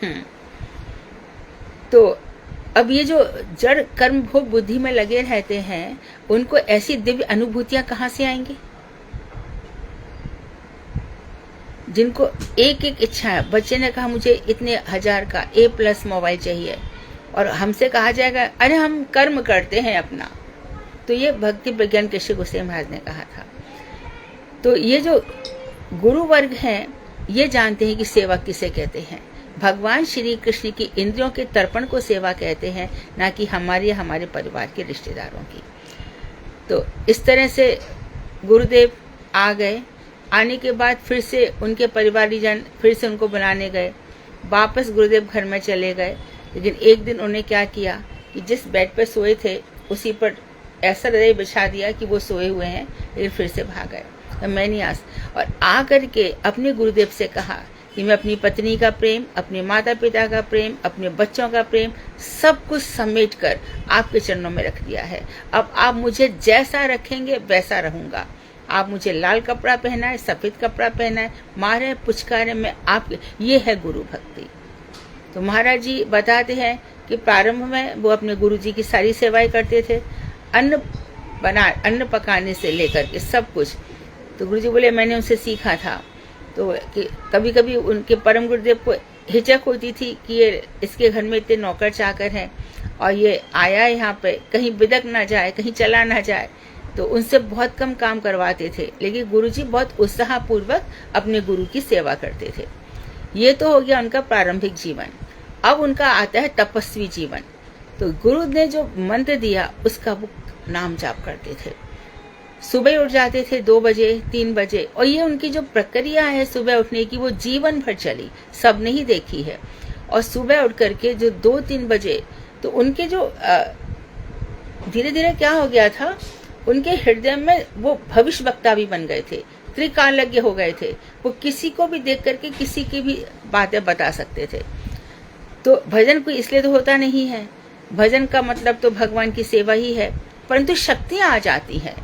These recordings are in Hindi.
हम्म। तो अब ये जो जड़ कर्म भोग बुद्धि में लगे रहते हैं, उनको ऐसी दिव्य अनुभूतियां कहाँ से आएंगी? जिनको एक एक इच्छा है। बच्चे ने कहा मुझे इतने 1000 का A+ मोबाइल चाहिए, और हमसे कहा जाएगा अरे हम कर्म करते हैं अपना। तो ये भक्ति प्रज्ञान कृष्ण गोस्वामी महाराज ने कहा था। तो ये जो गुरु वर्ग हैं, ये जानते हैं कि सेवा किसे कहते हैं। भगवान श्री कृष्ण की इंद्रियों के तर्पण को सेवा कहते हैं, ना कि हमारे परिवार के रिश्तेदारों की। तो इस तरह से गुरुदेव आ गए। आने के बाद फिर से उनके परिवारीजन फिर से उनको बनाने गए। वापस गुरुदेव घर में चले गए। लेकिन एक दिन उन्होंने क्या किया कि जिस बेड पर सोए थे उसी पर ऐसा रजाई बिछा दिया कि वो सोए हुए हैं, लेकिन फिर से भाग गए। तो मैं नहीं और आ करके अपने गुरुदेव से कहा कि मैं अपनी पत्नी का प्रेम, अपने माता पिता का प्रेम, अपने बच्चों का प्रेम सब कुछ समेट कर आपके चरणों में रख दिया है। अब आप मुझे जैसा रखेंगे वैसा रहूंगा। आप मुझे लाल कपड़ा पहनाए, सफेद कपड़ा पहनाए, मारे पुचकारे, मैं आपके। ये है गुरु भक्ति। तो महाराज जी बताते हैं कि प्रारंभ में वो अपने गुरु जी की सारी सेवाएं करते थे, अन्न पकाने से लेकर के सब कुछ। तो गुरु जी बोले मैंने उनसे सीखा था। तो कि कभी कभी उनके परम गुरुदेव को हिचक होती थी कि ये इसके घर में इतने नौकर चाकर हैं और ये आया यहाँ पे, कहीं बिदक ना जाए, कहीं चला ना जाए। तो उनसे बहुत कम काम करवाते थे, लेकिन गुरुजी बहुत उत्साहपूर्वक अपने गुरु की सेवा करते थे। ये तो हो गया उनका प्रारंभिक जीवन। अब उनका आता है तपस्वी जीवन। तो गुरु ने जो मंत्र दिया उसका वो नाम जाप करते थे। सुबह उठ जाते थे 2 बजे 3 बजे, और ये उनकी जो प्रक्रिया है सुबह उठने की वो जीवन भर चली, सबने ही देखी है। और सुबह उठ करके जो 2-3 बजे, तो उनके जो धीरे धीरे क्या हो गया था, उनके हृदय में वो भविष्य वक्ता भी बन गए थे, त्रिकालज्ञ हो गए थे। वो किसी को भी देख करके किसी की भी बातें बता सकते थे। तो भजन कोई इसलिए तो होता नहीं है, भजन का मतलब तो भगवान की सेवा ही है, परंतु शक्तियां आ जाती हैं।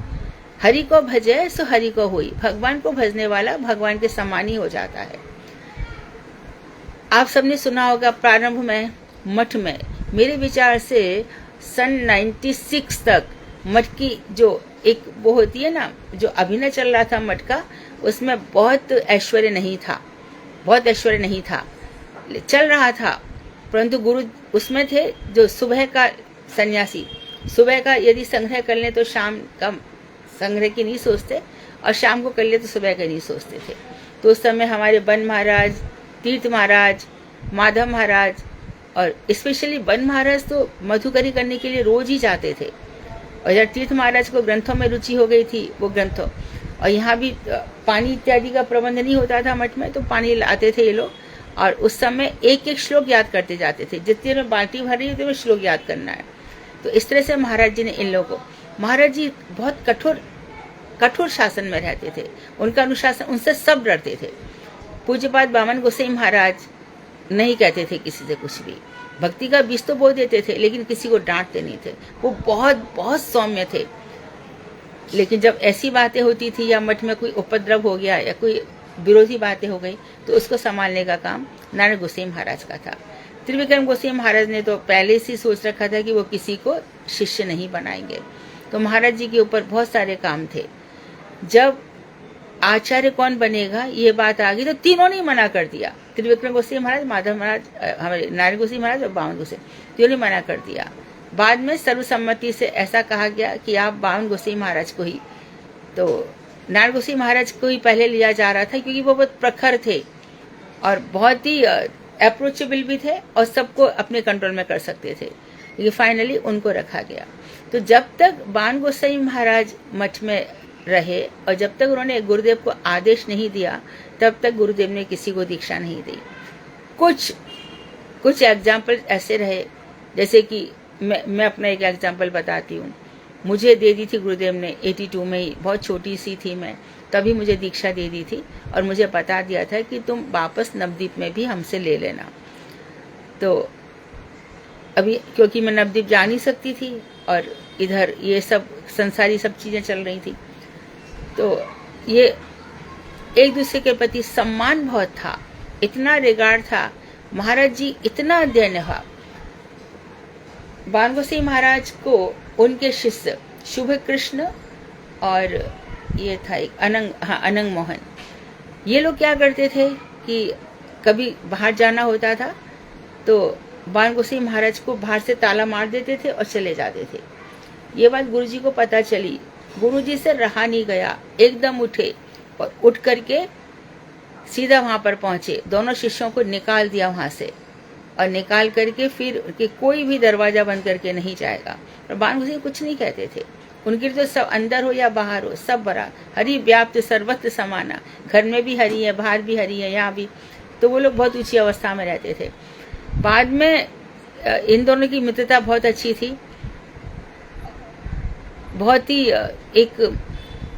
हरि को भजे सो हरि को होई। भगवान को भजने वाला भगवान के समान ही हो जाता है। आप सबने सुना होगा प्रारंभ में मठ में, मेरे विचार से सन 96 तक मठ की जो एक वो होती है ना, जो अभिनय चल रहा था मठ का, उसमें बहुत ऐश्वर्य नहीं था, बहुत ऐश्वर्य नहीं था, चल रहा था। परंतु गुरु उसमें थे जो सुबह का सन्यासी, सुबह का यदि संग्रह कर लें तो शाम का संग्रह की नहीं सोचते, और शाम को कर ले तो सुबह का नहीं सोचते थे। तो उस समय हमारे बन महाराज, तीर्थ महाराज, माधव महाराज, और स्पेशली बन महाराज तो मधुकरी करने के लिए रोज ही जाते थे। और जब तीर्थ महाराज को ग्रंथों में रुचि हो गई थी, वो ग्रंथों, और यहाँ भी पानी इत्यादि का प्रबंध नहीं होता था मठ में, तो पानी लाते थे ये लोग, और उस समय एक एक श्लोक याद करते जाते थे। जितने में बाल्टी भरी उतने में श्लोक याद करना है। तो इस तरह से महाराज जी ने इन लोगों को, महाराज जी बहुत कठोर शासन में रहते थे, उनका अनुशासन, उनसे सब डरते थे। पूज्यपाद बामन गोसाई महाराज नहीं कहते थे किसी से कुछ भी, भक्ति का बीज तो बोल देते थे, लेकिन किसी को डांटते नहीं थे। वो बहुत सौम्य थे। लेकिन जब ऐसी बातें होती थी या मठ में कोई उपद्रव हो गया या कोई विरोधी बातें हो गई, तो उसको संभालने का काम नारायण गोसाई महाराज का था। त्रिविक्रम गोसाई महाराज ने तो पहले से सोच रखा था कि वो किसी को शिष्य नहीं बनाएंगे। तो महाराज जी के ऊपर बहुत सारे काम थे। जब आचार्य कौन बनेगा ये बात आ गई तो तीनों ने मना कर दिया। त्रिविक्रम गोसाई महाराज, माधव महाराज, हमारे नारायण गोसाई महाराज और बावन गोसाई, तीनों ने मना कर दिया। बाद में सर्वसम्मति से ऐसा कहा गया कि आप बावन गोसाई महाराज को ही, तो नारायण गोसाई महाराज को ही पहले लिया जा रहा था, क्योंकि वो बहुत प्रखर थे और बहुत ही अप्रोचेबल भी थे और सबको अपने कंट्रोल में कर सकते थे। लेकिन फाइनली उनको रखा गया। तो जब तक बावन गोसाई महाराज मठ में रहे और जब तक उन्होंने गुरुदेव को आदेश नहीं दिया, तब तक गुरुदेव ने किसी को दीक्षा नहीं दी। कुछ एग्जाम्पल ऐसे रहे, जैसे कि मैं अपना एक एग्जाम्पल बताती हूँ। मुझे दे दी थी गुरुदेव ने 82 में ही, बहुत छोटी सी थी मैं, तभी मुझे दीक्षा दे दी थी और मुझे बता दिया था कि तुम वापस नवद्वीप में भी हमसे ले लेना। तो अभी क्योंकि मैं नवद्वीप जा नहीं सकती थी और इधर ये सब संसारी सब चीज़ें चल रही थी, तो ये एक दूसरे के प्रति सम्मान बहुत था, इतना रिगार्ड था। महाराज जी इतना दैन्यभाव। बाणगोसाई महाराज को उनके शिष्य शुभ कृष्ण और ये था एक अनंग मोहन, ये लोग क्या करते थे कि कभी बाहर जाना होता था तो बाणगोसाई महाराज को बाहर से ताला मार देते थे और चले जाते थे। ये बात गुरुजी को पता चली। गुरुजी से रहा नहीं गया, एकदम उठे और उठ करके सीधा वहां पर पहुंचे, दोनों शिष्यों को निकाल दिया वहां से और निकाल करके फिर कि कोई भी दरवाजा बंद करके नहीं जाएगा। और बाणगोसाई कुछ नहीं कहते थे, उनके तो सब अंदर हो या बाहर हो सब बरा, हरि व्याप्त सर्वत्र समाना, घर में भी हरि है, बाहर भी हरि है, यहाँ भी। तो वो लोग बहुत ऊंची अवस्था में रहते थे। बाद में इन दोनों की मित्रता बहुत अच्छी थी, बहुत ही एक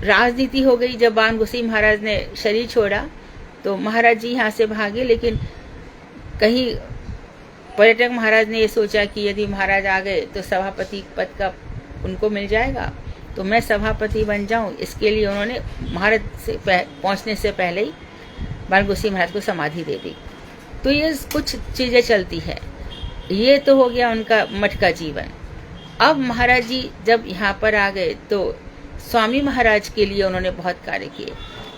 राजनीति हो गई। जब बाणगोसाई महाराज ने शरीर छोड़ा तो महाराज जी यहाँ से भागे, लेकिन कहीं पर्यटक महाराज ने ये सोचा कि यदि महाराज आ गए तो सभापति पद का उनको मिल जाएगा, तो मैं सभापति बन जाऊं। इसके लिए उन्होंने महाराज से पहुंचने से पहले ही बाणगोसाई महाराज को समाधि दे दी। तो ये कुछ चीजें चलती है। ये तो हो गया उनका मठ का जीवन। अब महाराज जी जब यहाँ पर आ गए तो स्वामी महाराज के लिए उन्होंने बहुत कार्य किए।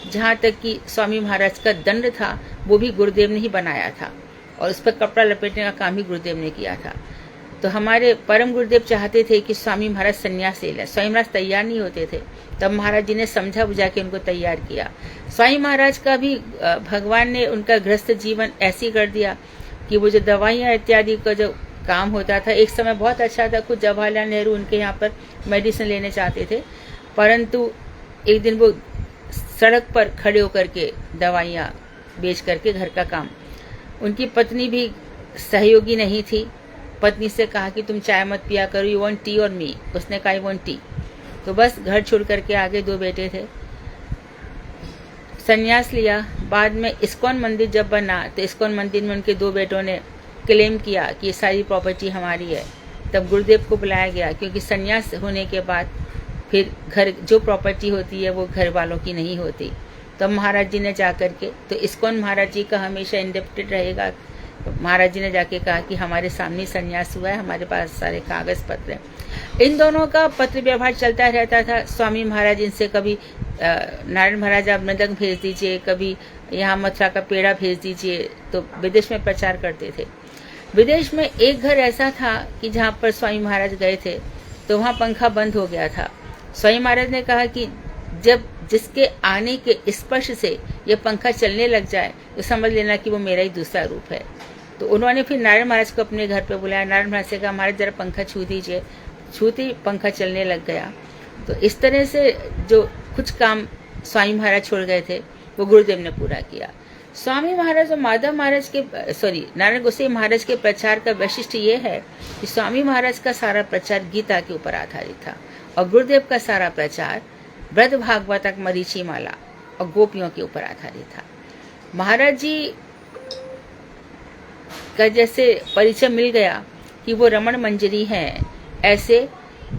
जहाँ तक कि स्वामी महाराज का दंड था वो भी गुरुदेव ने ही बनाया था और उस पर कपड़ा लपेटने का काम भी गुरुदेव ने किया था। तो हमारे परम गुरुदेव चाहते थे कि स्वामी महाराज संन्यास ले लें। स्वामी महाराज तैयार नहीं होते थे, तब महाराज जी ने समझा बुझा के उनको तैयार किया। स्वामी महाराज का भी भगवान ने उनका गृहस्थ जीवन ऐसी कर दिया कि वो जो दवाइयाँ इत्यादि का जो काम होता था, एक समय बहुत अच्छा था। खुद जवाहरलाल नेहरू उनके यहाँ पर मेडिसिन लेने चाहते थे, परंतु एक दिन वो सड़क पर खड़े होकर के दवाइयाँ बेच करके घर का काम। उनकी पत्नी भी सहयोगी नहीं थी। पत्नी से कहा कि तुम चाय मत पिया करो, यू वांट टी और मी। उसने कहा आई वांट टी। तो बस घर छोड़ करके आगे, दो बेटे थे, संन्यास लिया। बाद में इस्कॉन मंदिर जब बना तो इस्कॉन मंदिर में उनके दो बेटों ने क्लेम किया कि ये सारी प्रॉपर्टी हमारी है। तब गुरुदेव को बुलाया गया, क्योंकि संन्यास होने के बाद फिर घर जो प्रॉपर्टी होती है वो घर वालों की नहीं होती। तब महाराज जी ने जाकर के, तो इस्कॉन महाराज जी का हमेशा इंडिपेंडेंट रहेगा। तो महाराज जी ने जाके कहा कि हमारे सामने संन्यास हुआ है, हमारे पास सारे कागज पत्र हैं। इन दोनों का पत्र व्यवहार चलता रहता था। स्वामी महाराज इनसे कभी नारायण महाराज आप मृदंग भेज दीजिए, कभी यहाँ मथुरा का पेड़ा भेज दीजिए, तो विदेश में प्रचार करते थे। विदेश में एक घर ऐसा था कि जहाँ पर स्वामी महाराज गए थे तो वहाँ पंखा बंद हो गया था। स्वामी महाराज ने कहा कि जब जिसके आने के स्पर्श से ये पंखा चलने लग जाए तो समझ लेना कि वो मेरा ही दूसरा रूप है। तो उन्होंने फिर नारायण महाराज को अपने घर पे बुलाया। नारायण महाराज से कहा महाराज जरा पंखा छू दीजिए। छूते ही पंखा चलने लग गया। तो इस तरह से जो कुछ काम स्वामी महाराज छोड़ गए थे वो गुरुदेव ने पूरा किया। स्वामी महाराज और माधव महाराज के नारायण गोसाई महाराज के प्रचार का वैशिष्ट्य ये है कि स्वामी महाराज का सारा प्रचार गीता के ऊपर आधारित था और गुरुदेव का सारा प्रचार ब्रज भागवतक मरीचि माला और गोपियों के ऊपर आधारित था। महाराज जी का जैसे परिचय मिल गया कि वो रमण मंजरी हैं, ऐसे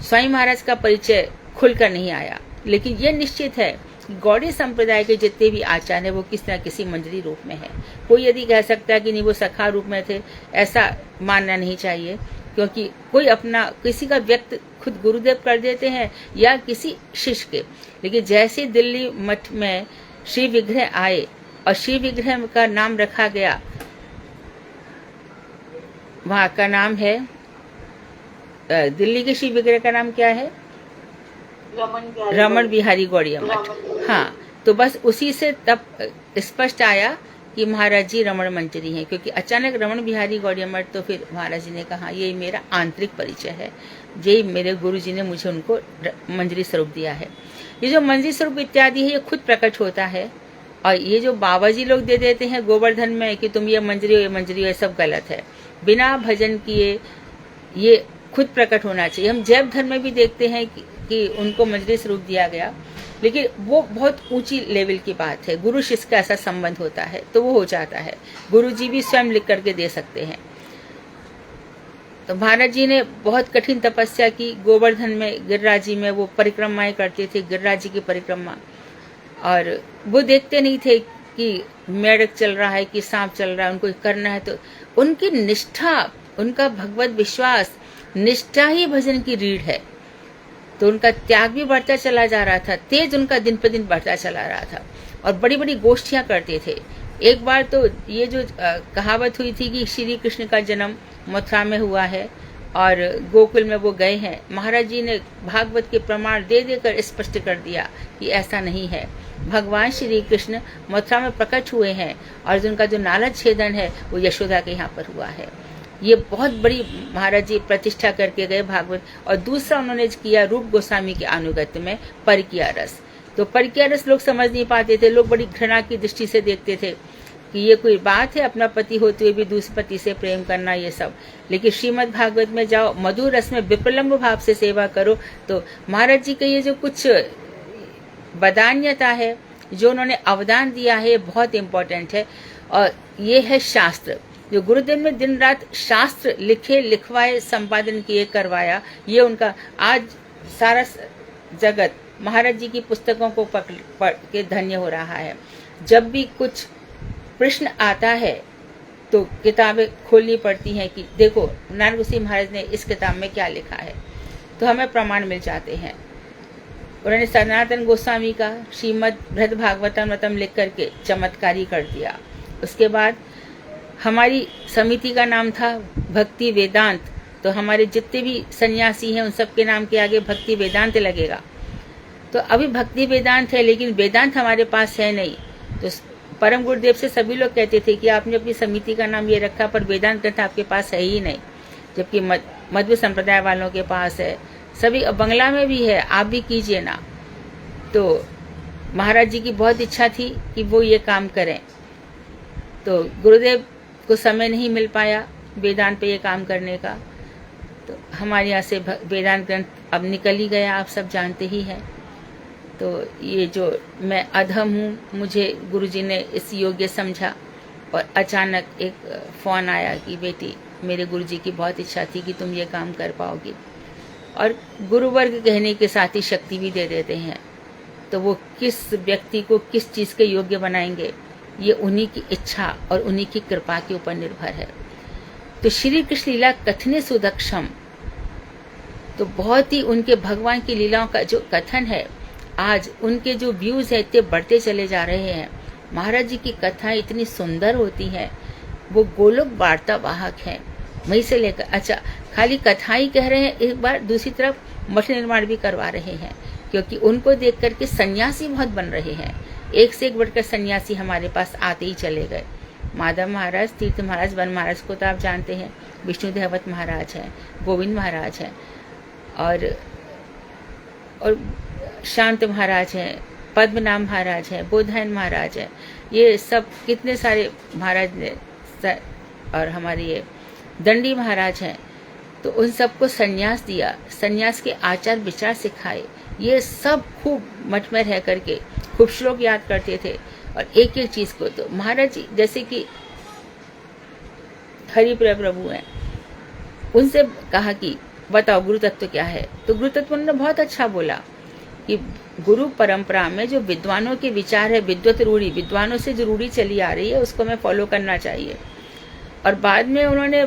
स्वामी महाराज का परिचय खुलकर नहीं आया। लेकिन ये निश्चित है कि गौड़ीय संप्रदाय के जितने भी आचार्य हैं वो किसी न किसी मंजरी रूप में है। कोई यदि कह सकता है कि नहीं वो सखा रूप में थे, ऐसा मानना नहीं चाहिए, क्योंकि कोई अपना किसी का व्यक्त खुद गुरुदेव कर देते हैं या किसी शिष्य के। लेकिन जैसे दिल्ली मठ में श्री विग्रह आए और श्री विग्रह का नाम रखा गया, वहाँ का नाम है, दिल्ली के श्री विग्रह का नाम क्या है? रमण बिहारी गौड़िया मठ। हाँ, तो बस उसी से तब स्पष्ट आया कि महाराज जी रमण मंजरी हैं, क्योंकि अचानक रमण बिहारी गौड़िया मठ, तो फिर महाराज जी ने कहा ये मेरा आंतरिक परिचय है, ये मेरे गुरु जी ने मुझे उनको मंजरी स्वरूप दिया है। ये जो मंजरी स्वरूप इत्यादि है ये खुद प्रकट होता है, और ये जो बाबा जी लोग दे देते हैं गोवर्धन में कि तुम ये मंजरी हो, ये मंजरी हो, ये सब गलत है। बिना भजन किए ये खुद प्रकट होना चाहिए। हम जैव धर्म में भी देखते हैं कि उनको मंजरी स्वरूप दिया गया, लेकिन वो बहुत ऊंची लेवल की बात है। गुरु शिष्य का ऐसा संबंध होता है तो वो हो जाता है। गुरु जी भी स्वयं लिख करके दे सकते हैं। तो महाराज जी ने बहुत कठिन तपस्या की। गोवर्धन में गिरिराज जी में वो परिक्रमाएं करते थे, गिरिराज जी की परिक्रमा, और वो देखते नहीं थे कि मेढक चल रहा है कि सांप चल रहा है, उनको करना है। तो उनकी निष्ठा, उनका भगवत विश्वास, निष्ठा ही भजन की रीढ़ है। तो उनका त्याग भी बढ़ता चला जा रहा था, तेज उनका दिन पर दिन बढ़ता चला रहा था, और बड़ी बड़ी गोष्ठियां करते थे। एक बार तो ये जो कहावत हुई थी कि श्री कृष्ण का जन्म मथुरा में हुआ है और गोकुल में वो गए हैं, महाराज जी ने भागवत के प्रमाण दे देकर स्पष्ट कर दिया कि ऐसा नहीं है। भगवान श्री कृष्ण मथुरा में प्रकट हुए हैं और उनका जो नाला छेदन है वो यशोदा के यहाँ पर हुआ है। ये बहुत बड़ी महाराज जी प्रतिष्ठा करके गए भागवत। और दूसरा उन्होंने किया रूप गोस्वामी के अनुगत्य में परकिया रस। तो परकिया रस लोग समझ नहीं पाते थे, लोग बड़ी घृणा की दृष्टि से देखते थे कि ये कोई बात है, अपना पति होते हुए भी दूसरे पति से प्रेम करना, ये सब। लेकिन श्रीमद् भागवत में जाओ, मधुर रस में विप्रलम्ब भाव से सेवा करो, तो महाराज जी का ये जो कुछ बदान्यता है, जो उन्होंने अवदान दिया है, बहुत इम्पोर्टेंट है। और ये है शास्त्र, जो गुरुदेव ने दिन रात शास्त्र लिखे, लिखवाए, संपादन किए, करवाया। ये उनका आज सारा जगत महाराज जी की पुस्तकों को पढ़ के धन्य हो रहा है। जब भी कुछ प्रश्न आता है तो किताबें खोलनी पड़ती हैं कि देखो नारायण गुरु महाराज ने इस किताब में क्या लिखा है, तो हमें प्रमाण मिल जाते हैं। उन्होंने सनातन गोस्वामी का श्रीमद् बृहद भागवतम रतम लिख करके चमत्कारी कर दिया। उसके बाद हमारी समिति का नाम था भक्ति वेदांत, तो हमारे जितने भी सन्यासी हैं उन सबके नाम के आगे भक्ति वेदांत लगेगा। तो अभी भक्ति वेदांत है, लेकिन वेदांत हमारे पास है नहीं। तो परम गुरुदेव से सभी लोग कहते थे कि आपने अपनी समिति का नाम ये रखा, पर वेदांत ग्रंथ आपके पास है ही नहीं, जबकि मध्व संप्रदाय वालों के पास है, सभी बंगला में भी है, आप भी कीजिए ना। तो महाराज जी की बहुत इच्छा थी कि वो ये काम करें, तो गुरुदेव को समय नहीं मिल पाया वेदांत पे ये काम करने का। तो हमारे यहाँ से वेदांत ग्रंथ अब निकल ही गया, आप सब जानते ही हैं। तो ये जो मैं अधम हूँ, मुझे गुरुजी ने इस योग्य समझा, और अचानक एक फ़ोन आया कि बेटी, मेरे गुरुजी की बहुत इच्छा थी कि तुम ये काम कर पाओगी। और गुरुवर्ग कहने के साथ ही शक्ति भी दे देते हैं, तो वो किस व्यक्ति को किस चीज़ के योग्य बनाएंगे, ये उन्हीं की इच्छा और उन्हीं की कृपा के ऊपर निर्भर है। तो श्री कृष्ण लीला कथने सुदक्षम, तो बहुत ही उनके भगवान की लीलाओं का जो कथन है, आज उनके जो व्यूज़ हैं इतने बढ़ते चले जा रहे हैं। महाराज जी की कथाएं इतनी सुंदर होती हैं, वो गोलोक वार्तावाहक हैं। वहीं से लेकर, अच्छा खाली कथा ही कह रहे हैं एक बार, दूसरी तरफ मठ निर्माण भी करवा रहे हैं, क्योंकि उनको देख करके सन्यासी बहुत बन रहे हैं। एक से एक बढ़कर सन्यासी हमारे पास आते ही चले गए। माधव महाराज, तीर्थ महाराज, वन महाराज को तो आप जानते हैं, विष्णुदेवत महाराज हैं, गोविंद महाराज हैं, और शांत महाराज हैं, पद्मनाभ महाराज हैं, बोधायन महाराज हैं, ये सब कितने सारे महाराज ने, और हमारे ये दंडी महाराज हैं। तो उन सबको संन्यास दिया, संन्यास के आचार विचार सिखाए। ये सब खूब मठ में रह करके खूब श्लोक याद करते थे, और एक एक चीज़ को। तो महाराज जी जैसे कि हरिप्रिय प्रभु हैं, उनसे कहा कि बताओ गुरु तत्व क्या है, तो गुरु तत्व उन्होंने बहुत अच्छा बोला कि गुरु परंपरा में जो विद्वानों के विचार है, विद्वत रूढ़ी, विद्वानों से जो रूढ़ी चली आ रही है, उसको हमें फॉलो करना चाहिए। और बाद में उन्होंने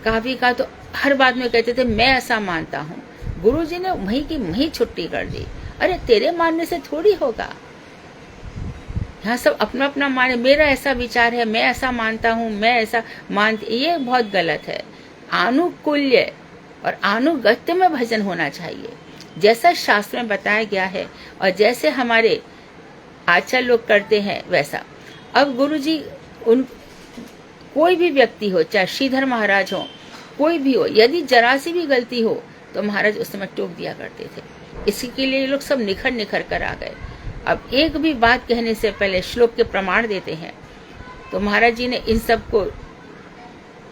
काफ़ी कहा, तो हर बात में कहते थे मैं ऐसा मानता हूँ। गुरु जी ने वहीं की वहीं छुट्टी कर दी। अरे तेरे मानने से थोड़ी होगा, यहाँ सब अपना अपना माने, मेरा ऐसा विचार है, मैं ऐसा मानता हूँ, मैं ऐसा मानती, ये बहुत गलत है। आनुकूल्य और अनुगत्य में भजन होना चाहिए, जैसा शास्त्र में बताया गया है और जैसे हमारे आचार्य लोग करते हैं वैसा। अब गुरुजी कोई भी व्यक्ति हो, चाहे श्रीधर महाराज हो, कोई भी हो, यदि जरा सी भी गलती हो तो महाराज उस समय टोक दिया करते थे। इसी के लिए लोग सब निखर निखर कर आ गए। अब एक भी बात कहने से पहले श्लोक के प्रमाण देते हैं। तो महाराज जी ने इन सब को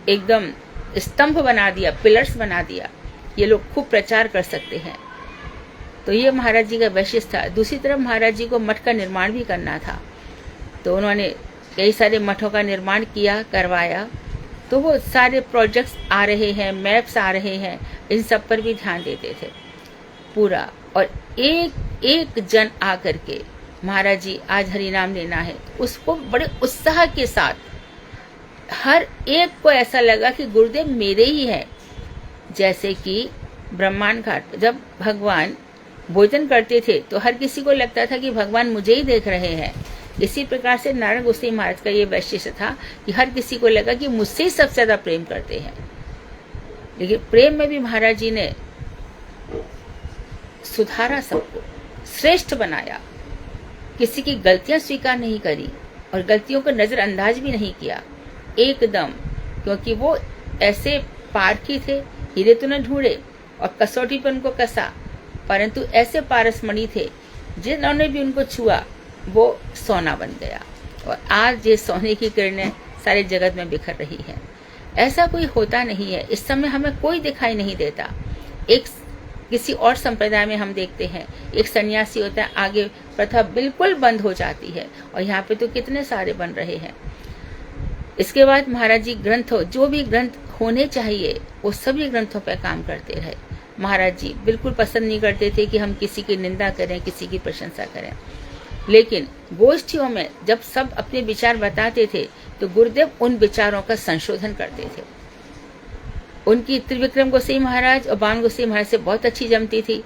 एकदम स्तंभ बना दिया, पिलर्स बना दिया, ये लोग खूब प्रचार कर सकते हैं। तो ये महाराज जी का वैशिष्ट था। दूसरी तरफ महाराज जी को मठ का निर्माण भी करना था, तो उन्होंने कई सारे मठों का निर्माण किया, करवाया। तो वो सारे प्रोजेक्ट्स आ रहे हैं, मैप्स आ रहे हैं, इन सब पर भी ध्यान देते थे पूरा। और एक एक जन आकर के महाराज जी आज हरि नाम लेना है, उसको बड़े उत्साह के साथ हर एक को ऐसा लगा कि गुरुदेव मेरे ही है। जैसे कि ब्रह्मांड घाट जब भगवान भोजन करते थे तो हर किसी को लगता था कि भगवान मुझे ही देख रहे हैं। इसी प्रकार से नारायण गोसाई महाराज का ये वैशिष्ट्य था कि हर किसी को लगा कि मुझसे ही सबसे ज्यादा प्रेम करते हैं। लेकिन प्रेम में भी महाराज जी ने सुधारा, सबको श्रेष्ठ बनाया, किसी की गलतियां स्वीकार नहीं करी और गलतियों को नजरअंदाज भी नहीं किया एकदम, क्योंकि वो ऐसे पारखी थे, हीरे तो न ढूंढे और कसौटी पर उनको कसा, परंतु ऐसे पारसमणि थे जिन्होंने भी उनको छुआ वो सोना बन गया। और आज ये सोने की किरणें सारे जगत में बिखर रही है। ऐसा कोई होता नहीं है, इस समय हमें कोई दिखाई नहीं देता। एक किसी और संप्रदाय में हम देखते हैं एक सन्यासी होता है, आगे प्रथा बिल्कुल बंद हो जाती है, और यहाँ पे तो कितने सारे बन रहे हैं। इसके बाद महाराज जी ग्रंथों, जो भी ग्रंथ होने चाहिए वो सभी ग्रंथों पर काम करते रहे। महाराज जी बिल्कुल पसंद नहीं करते थे कि हम किसी की निंदा करें, किसी की प्रशंसा करें, लेकिन गोष्ठियों में जब सब अपने विचार बताते थे तो गुरुदेव उन विचारों का संशोधन करते थे। उनकी त्रिविक्रम गोसाई महाराज और बाण गोसाई महाराज से बहुत अच्छी जमती थी,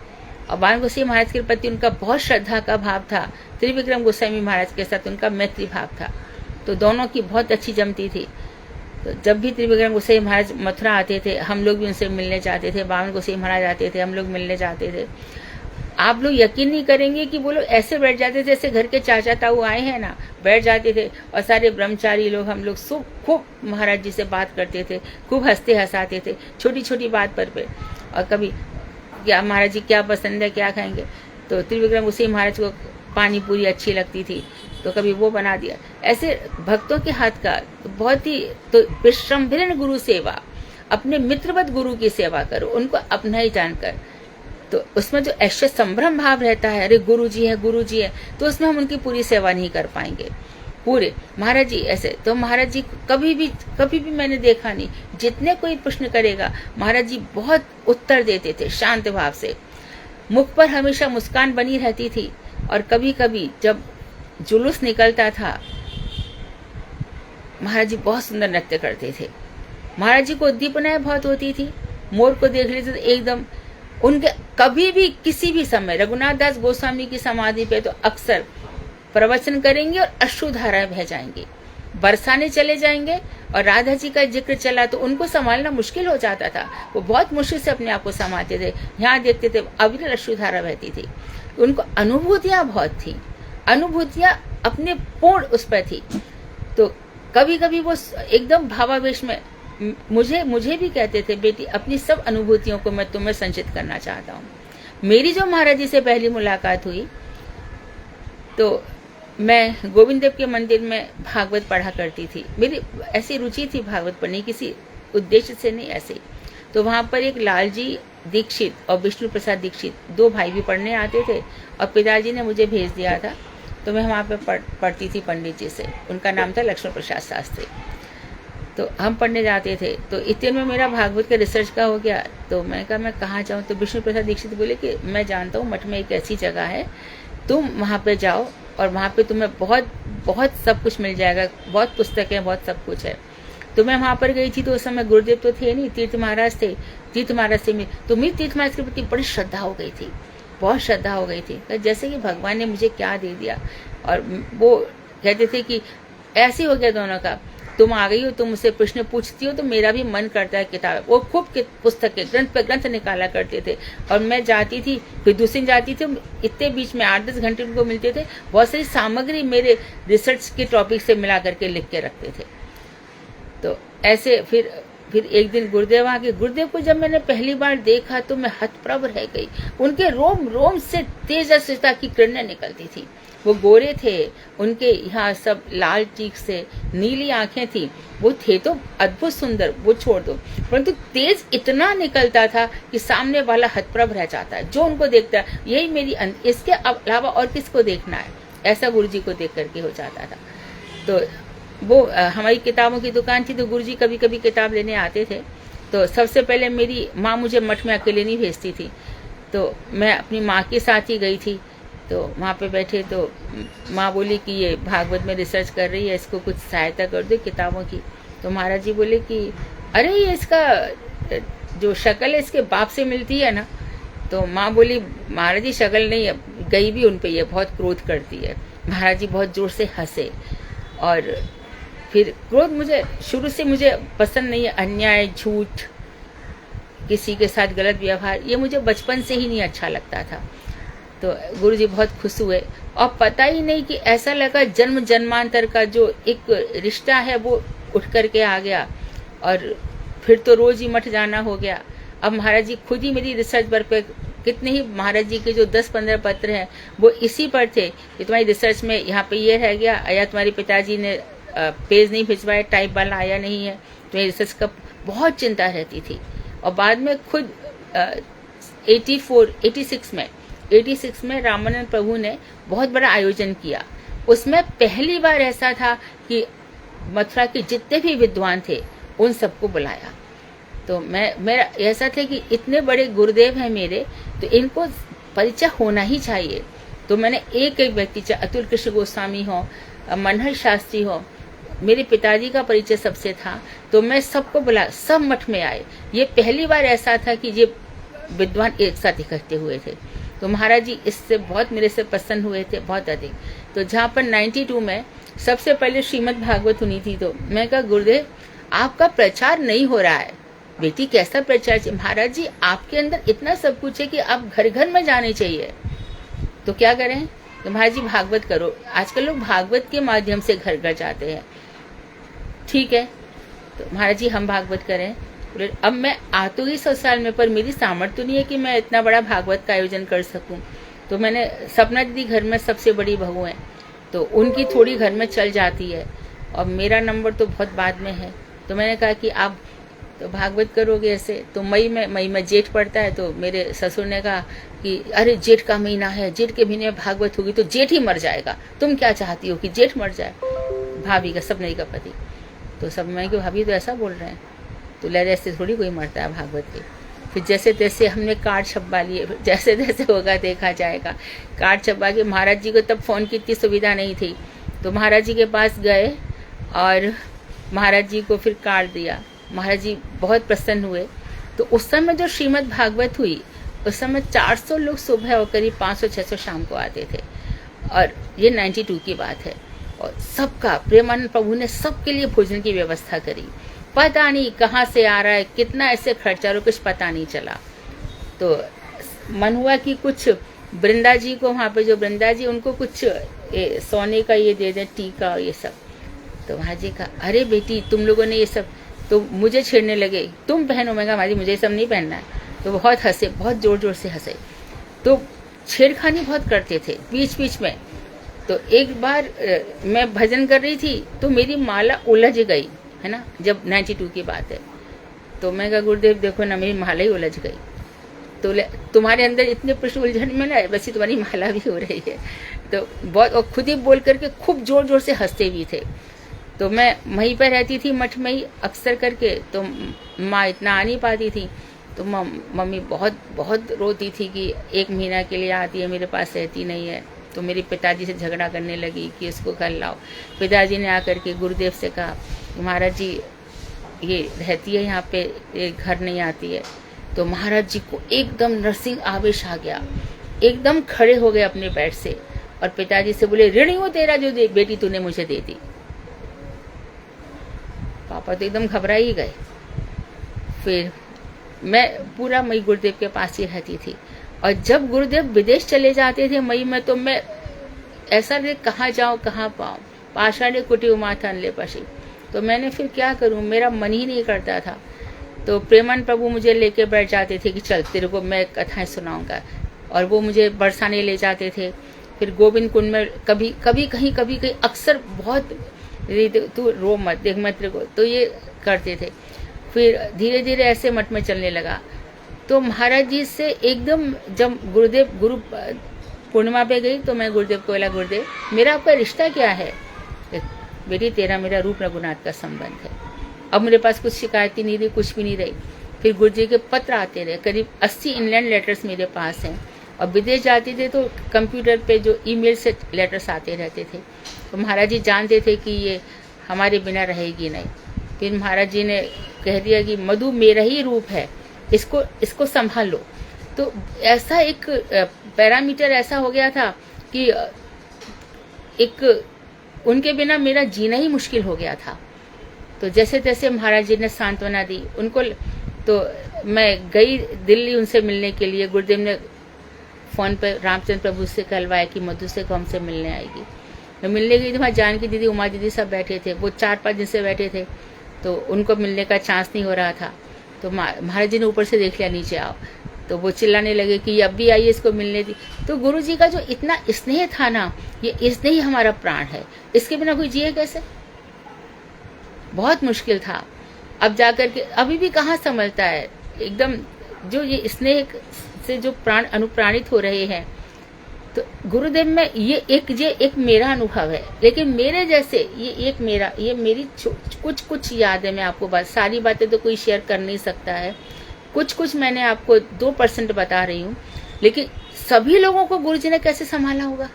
और बाण गोसाई महाराज के प्रति उनका बहुत श्रद्धा का भाव था। त्रिविक्रम गोस्वामी महाराज के साथ उनका मैत्री भाव था, तो दोनों की बहुत अच्छी जमती थी। तो जब भी त्रिविक्रम गोसाई महाराज मथुरा आते थे हम लोग भी उनसे मिलने जाते थे, बावन गोसाई महाराज आते थे हम लोग मिलने जाते थे। आप लोग यकीन नहीं करेंगे कि वो लोग ऐसे बैठ जाते थे जैसे घर के चाचा ताऊ आए हैं ना, बैठ जाते थे, और सारे ब्रह्मचारी लोग हम लोग खूब महाराज जी से बात करते थे, खूब हंसते हंसाते थे छोटी छोटी बात पर। और कभी क्या महाराज जी क्या पसंद है, क्या खाएंगे, तो त्रिविक्रम गोसाई महाराज को पानी पूरी अच्छी लगती थी तो कभी वो बना दिया। ऐसे भक्तों के हाथ का बहुत ही तो विश्रम भिन्न गुरु सेवा, अपने मित्रवत गुरु की सेवा करो, उनको अपना ही जानकर। तो उसमें जो ऐश्वर्य संभ्रम भाव रहता है, अरे गुरु जी है, तो उसमें हम उनकी पूरी सेवा नहीं कर पाएंगे पूरे। महाराज जी ऐसे तो महाराज जी कभी भी मैंने देखा नहीं, जितने कोई प्रश्न करेगा महाराज जी बहुत उत्तर देते थे शांत भाव से, मुख पर हमेशा मुस्कान बनी रहती थी। और कभी कभी जब जुलूस निकलता था महाराज जी बहुत सुंदर नृत्य करते थे। महाराज जी को उद्दीपनाएं बहुत होती थी, मोर को देख लेते तो एकदम उनके कभी भी किसी भी समय रघुनाथ दास गोस्वामी की समाधि पे तो अक्सर प्रवचन करेंगे और अश्रुधाराएं बह जाएंगी, बरसाने चले जाएंगे, और राधा जी का जिक्र चला तो उनको संभालना मुश्किल हो जाता था, वो बहुत मुश्किल से अपने आप को संभालते थे। यहाँ देखते थे अविरल अश्रुधारा बहती थी। उनको अनुभूतियां बहुत थी, अनुभूतियां अपने पूर्ण उस पर थी। तो कभी कभी वो एकदम भावावेश में मुझे भी कहते थे, बेटी अपनी सब अनुभूतियों को मैं तुम्हें संचित करना चाहता हूँ। मेरी जो महाराज जी से पहली मुलाकात हुई तो मैं गोविंद देव के मंदिर में भागवत पढ़ा करती थी, मेरी ऐसी रुचि थी भागवत पढ़ने, किसी उद्देश्य से नहीं, ऐसे। तो वहां पर एक लालजी दीक्षित और विष्णु प्रसाद दीक्षित दो भाई भी पढ़ने आते थे, और पिताजी ने मुझे भेज दिया था तो मैं वहाँ पे पढ़ती थी पंडित जी से। उनका नाम था लक्ष्मण प्रसाद शास्त्री। तो हम पढ़ने जाते थे, तो इतने में मेरा भागवत का रिसर्च का हो गया। तो मैं कहा मैं कहाँ जाऊँ, तो विष्णु प्रसाद दीक्षित बोले कि मैं जानता हूँ मठ में एक ऐसी जगह है, तुम वहाँ पे जाओ और वहाँ पे तुम्हें बहुत बहुत सब कुछ मिल जाएगा, बहुत पुस्तकें, बहुत सब कुछ है। तो मैं वहाँ पर गई थी, तो उस समय गुरुदेव तो थे नहीं, तीर्थ महाराज थे। तीर्थ महाराज से तो मेरी तीर्थ महाराज के प्रति बड़ी श्रद्धा हो गई थी, बहुत श्रद्धा हो गई थी, जैसे कि भगवान ने मुझे क्या दे दिया। और वो कहते थे कि ऐसे हो गया दोनों का, तुम आ गई हो, तुम मुझसे प्रश्न पूछती हो तो मेरा भी मन करता है किताब। वो खूब पुस्तकें ग्रंथ पे ग्रंथ निकाला करते थे, और मैं जाती थी फिर दूसरी जाती थी, इतने बीच में 8-10 घंटे उनको मिलते थे, बहुत सारी सामग्री मेरे रिसर्च के टॉपिक से मिला करके लिख के रखते थे। तो ऐसे फिर एक दिन गुरुदेव आ गए। गुरुदेव को जब मैंने पहली बार देखा तो मैं हतप्रभ रह गई। उनके रोम रोम से तेजस्विता की किरणें निकलती थी। वो गोरे थे, उनके यहाँ सब लाल चीख से नीली आंखें थी, वो थे तो अद्भुत सुंदर, वो छोड़ दो, परंतु तेज इतना निकलता था कि सामने वाला हतप्रभ रह जाता है जो उनको देखता है, यही मेरी इसके अलावा और किसको देखना है, ऐसा गुरु जी को देख करके हो जाता था। तो वो हमारी किताबों की दुकान थी, तो गुरुजी कभी कभी किताब लेने आते थे। तो सबसे पहले मेरी माँ मुझे मठ में अकेले नहीं भेजती थी, तो मैं अपनी माँ के साथ ही गई थी। तो वहाँ पे बैठे तो माँ बोली कि ये भागवत में रिसर्च कर रही है, इसको कुछ सहायता कर दो किताबों की। तो महाराज जी बोले कि अरे ये इसका जो शक्ल है इसके बाप से मिलती है ना। तो माँ बोली महाराज जी शक्ल नहीं है, गई भी उन पे ये बहुत क्रोध करती है। महाराज जी बहुत जोर से हंसे। और फिर क्रोध मुझे शुरू से मुझे पसंद नहीं है, अन्याय, झूठ, किसी के साथ गलत व्यवहार, ये मुझे बचपन से ही नहीं अच्छा लगता था। तो गुरु जी बहुत खुश हुए और पता ही नहीं कि ऐसा लगा जन्म जन्मांतर का जो एक रिश्ता है वो उठ करके आ गया। और फिर तो रोज ही मठ जाना हो गया। अब महाराज जी खुद ही मेरी रिसर्च वर्क पे, कितने ही महाराज जी के जो 10-15 पत्र हैं वो इसी पर थे कि तुम्हारी रिसर्च में यहाँ पे ये रह गया, या तुम्हारे पिताजी ने पेज नहीं भिजवाया, टाइप वाला आया नहीं है, तुम्हारी रिसर्च का बहुत चिंता रहती थी। और बाद में खुद 86 में रामानंद प्रभु ने बहुत बड़ा आयोजन किया। उसमें पहली बार ऐसा था कि मथुरा के जितने भी विद्वान थे उन सबको बुलाया। तो मेरा ऐसा था कि इतने बड़े गुरुदेव हैं मेरे, तो इनको परिचय होना ही चाहिए। तो मैंने एक एक व्यक्ति, चाहे अतुल कृष्ण गोस्वामी हो, मनहर शास्त्री हो, मेरे पिताजी का परिचय सबसे था, तो मैं सबको बुला, सब मठ में आए। ये पहली बार ऐसा था कि ये विद्वान एक साथ इकट्ठे हुए थे। तो महाराज जी इससे बहुत मेरे से प्रसन्न हुए थे, बहुत अधिक। तो जहाँ पर 92 में सबसे पहले श्रीमद् भागवत सुनी थी, तो मैं कहा गुरुदेव आपका प्रचार नहीं हो रहा है। बेटी कैसा प्रचार? महाराज जी आपके अंदर इतना सब कुछ है कि आप घर घर में जाने चाहिए। तो क्या करें? तो महाराज जी भागवत करो। आजकल लोग भागवत के माध्यम से घर घर जाते हैं। ठीक है, तो महाराज जी हम भागवत करें। अब मैं आ तो गई ससुराल में, पर मेरी सामर्थ्य नहीं है कि मैं इतना बड़ा भागवत का आयोजन कर सकूं। तो मैंने, सपना दीदी घर में सबसे बड़ी बहू है, तो उनकी थोड़ी घर में चल जाती है और मेरा नंबर तो बहुत बाद में है। तो मैंने कहा कि आप तो भागवत करोगे ऐसे। तो मई में जेठ पड़ता है, तो मेरे ससुर ने कहा कि अरे जेठ का महीना है, जेठ के महीने में भागवत होगी तो जेठ ही मर जाएगा, तुम क्या चाहती हो कि जेठ मर जाए? भाभी का, सपने का पति। तो सब मैं कि भाभी तो ऐसा बोल रहे हैं, तो लहरे से थोड़ी कोई मरता है भागवत के। फिर जैसे तैसे हमने कार्ड छपवा लिए, जैसे तैसे होगा देखा जाएगा। कार्ड छपवा के महाराज जी को, तब फ़ोन की इतनी सुविधा नहीं थी, तो महाराज जी के पास गए और महाराज जी को फिर कार्ड दिया। महाराज जी बहुत प्रसन्न हुए। तो उस समय जो श्रीमद् भागवत हुई, उस समय 400 लोग सुबह और करीब 500-600 शाम को आते थे। और ये 92 की बात है। और सबका, प्रेमानंद प्रभु ने सबके लिए भोजन की व्यवस्था करी। पता नहीं कहाँ से आ रहा है, कितना ऐसे खर्चा हो, कुछ पता नहीं चला। तो मन हुआ कि कुछ वृंदा जी को, वहाँ पे जो वृंदा जी, उनको कुछ सोने का ये दे दें, टीका ये सब। तो वहाँ जी कहा अरे बेटी तुम लोगों ने ये सब, तो मुझे छेड़ने लगे, तुम पहनो। मैं कहा हमारी मुझे ये सब नहीं पहनना है। तो बहुत हंसे, बहुत जोर जोर से हंसे। तो छेड़खानी बहुत करते थे बीच बीच में। तो एक बार मैं भजन कर रही थी तो मेरी माला उलझ गई, है ना, जब 92 की बात है। तो मैं कहा गुरुदेव देखो ना, मेरी माला ही उलझ गई। तो तुम्हारे अंदर इतने प्रश्न उलझन में ना, वैसे तुम्हारी माला भी हो रही है। तो बहुत, और खुद ही बोल करके खूब जोर जोर से हंसते भी थे। तो मैं वहीं पर रहती थी मठ में ही अक्सर करके, तो माँ इतना आ नहीं पाती थी। तो मम्मी बहुत बहुत रोती थी कि 1 महीना के लिए आती है, मेरे पास रहती नहीं है। तो मेरे पिताजी से झगड़ा करने लगी कि इसको घर लाओ। पिताजी ने आकर के गुरुदेव से कहा महाराज जी ये रहती है यहाँ पे, ये घर नहीं आती है। तो महाराज जी को एकदम नरसिंह आवेश आ गया, एकदम खड़े हो गए अपने बेड से और पिताजी से बोले ऋणी हो तेरा जो बेटी तूने मुझे दे दी। पापा तो एकदम घबरा ही गए। फिर मैं पूरा मई गुरुदेव के पास ही रहती थी। और जब गुरुदेव विदेश चले जाते थे मई में, तो मैं ऐसा लगे कहाँ जाऊँ कहाँ पाऊँ, पाषाणे कुटी उमा थनले पशी। तो मैंने फिर क्या करूँ, मेरा मन ही नहीं करता था। तो प्रेमानंद प्रभु मुझे लेके बैठ जाते थे कि चल तेरे को मैं कथाएं सुनाऊंगा, और वो मुझे बरसाने ले जाते थे। फिर गोविंद कुंड में कभी कहीं अक्सर बहुत, तू रो मत, देख मत तेरे को, तो ये करते थे। फिर धीरे धीरे ऐसे मठ में चलने लगा। तो महाराज जी से एकदम, जब गुरुदेव गुरु पूर्णिमा पे गई तो मैं गुरुदेव को बोला गुरुदेव मेरा आपका रिश्ता क्या है? बेटी तेरा मेरा रूप रघुनाथ का संबंध है। अब मेरे पास कुछ शिकायत ही नहीं रही, कुछ भी नहीं रही। फिर गुरु जी के पत्र आते रहे, करीब 80 इंग्लैंड लेटर्स मेरे पास हैं। और विदेश जाते थे तो कंप्यूटर पे जो ईमेल से लेटर्स आते रहते थे, तो महाराज जी जानते थे कि ये हमारे बिना रहेगी नहीं। फिर महाराज जी ने कह दिया कि मधु मेरा ही रूप है, इसको संभाल लो। तो ऐसा एक पैरामीटर ऐसा हो गया था कि एक उनके बिना मेरा जीना ही मुश्किल हो गया था। तो जैसे तैसे महाराज जी ने सांत्वना दी उनको। तो मैं गई दिल्ली उनसे मिलने के लिए। गुरुदेव ने फोन पर रामचंद्र प्रभु से कहलवाया कि मधु से को हमसे मिलने आएगी। मैं मिलने गई थी, वहाँ जानकी दीदी, उमा दीदी सब बैठे थे। वो 4-5 दिन से बैठे थे, तो उनको मिलने का चांस नहीं हो रहा था। तो महाराज जी ने ऊपर से देख लिया, नीचे आओ। तो वो चिल्लाने लगे कि अब भी आइए, इसको मिलने दी। तो गुरु जी का जो इतना स्नेह था ना, ये स्नेह ही हमारा प्राण है, इसके बिना कोई जिए कैसे? बहुत मुश्किल था। अब जाकर के अभी भी कहाँ संभलता है एकदम, जो ये स्नेह से जो प्राण अनुप्राणित हो रहे हैं। तो गुरुदेव में ये एक मेरा अनुभव है, लेकिन मेरे जैसे ये मेरी कुछ याद है। मैं आपको सारी बातें तो कोई शेयर कर नहीं सकता है, कुछ मैंने आपको 2% बता रही हूँ, लेकिन सभी लोगों को गुरुजी ने कैसे संभाला होगा?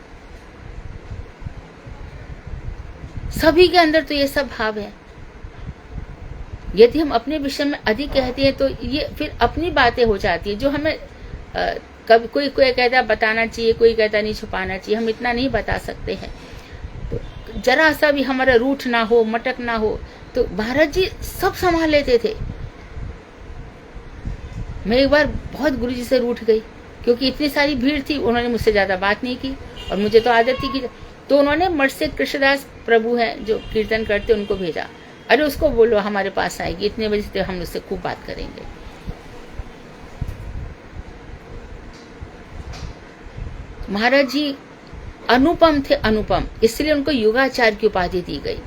सभी के अंदर तो ये सब भाव है। यदि हम अपने विषय में अधिक कहते हैं तो ये फिर अपनी बातें हो जाती है, जो हमें कभी कोई कहता बताना चाहिए, कोई कहता नहीं छुपाना चाहिए। हम इतना नहीं बता सकते हैं। तो जरा सा भी हमारा रूठ ना हो, मटक ना हो, तो महाराज जी सब संभाल लेते थे। मैं एक बार बहुत गुरुजी से रूठ गई, क्योंकि इतनी सारी भीड़ थी, उन्होंने मुझसे ज्यादा बात नहीं की और मुझे तो आदत थी कि, तो उन्होंने मठ से कृष्णदास प्रभु हैं जो कीर्तन करते, उनको भेजा। अरे उसको बोलो हमारे पास आएगी, इतने बजे से हम उससे खूब बात करेंगे। महाराज जी अनुपम थे, अनुपम, इसलिए उनको युगाचार्य की उपाधि दी गई।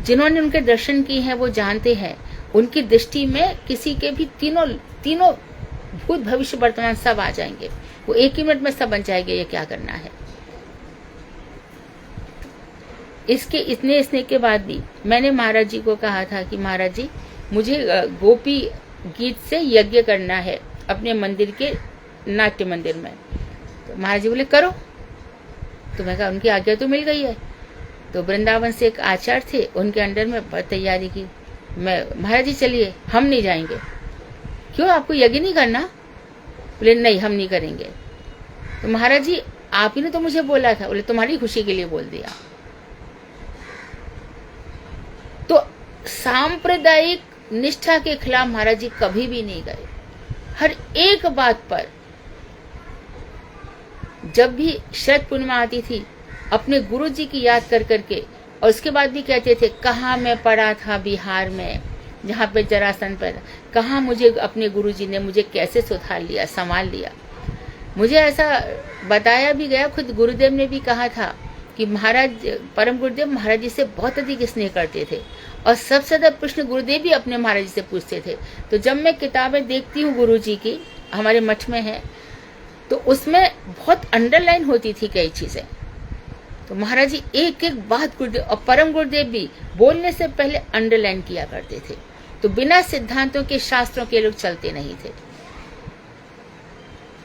जिन्होंने उनके दर्शन किए हैं वो जानते हैं, उनकी दृष्टि में किसी के भी तीनों भूत भविष्य वर्तमान सब आ जाएंगे। वो एक ही मिनट में सब बन जाएंगे, ये क्या करना है। इसके इतने स्नेह के बाद भी मैंने महाराज जी को कहा था कि महाराज जी मुझे गोपी गीत से यज्ञ करना है अपने मंदिर के नाट्य मंदिर में। तो महाराज जी बोले करो। तो मैं कहा उनकी आज्ञा तो मिल गई है। तो वृंदावन से एक आचार्य थे, उनके अंडर में तैयारी की। मैं महाराज जी चलिए, हम नहीं जाएंगे। क्यों, आपको यज्ञ नहीं करना? बोले नहीं, हम नहीं करेंगे। तो महाराज जी आप ही ने तो मुझे बोला था। बोले तुम्हारी खुशी के लिए बोल दिया। तो सांप्रदायिक निष्ठा के खिलाफ महाराज जी कभी भी नहीं गए। हर एक बात पर, जब भी शरद पूर्णिमा आती थी, अपने गुरु जी की याद कर करके, और उसके बाद भी कहते थे कहाँ मैं पढ़ा था बिहार में, जहाँ पे जरासंध पर, कहाँ मुझे अपने गुरु जी ने मुझे कैसे सुधार लिया, संभाल लिया। मुझे ऐसा बताया भी गया, खुद गुरुदेव ने भी कहा था कि महाराज परम गुरुदेव महाराज जी से बहुत अधिक स्नेह करते थे, और सबसे ज्यादा प्रश्न गुरुदेव भी अपने महाराज जी से पूछते थे। तो जब मैं किताबें देखती हूँ गुरु जी की, हमारे मठ में है, तो उसमें बहुत अंडरलाइन होती थी कई चीजें। तो महाराज जी एक एक बात गुरुदेव और परम गुरुदेव भी बोलने से पहले अंडरलाइन किया करते थे। तो बिना सिद्धांतों के, शास्त्रों के लोग चलते नहीं थे।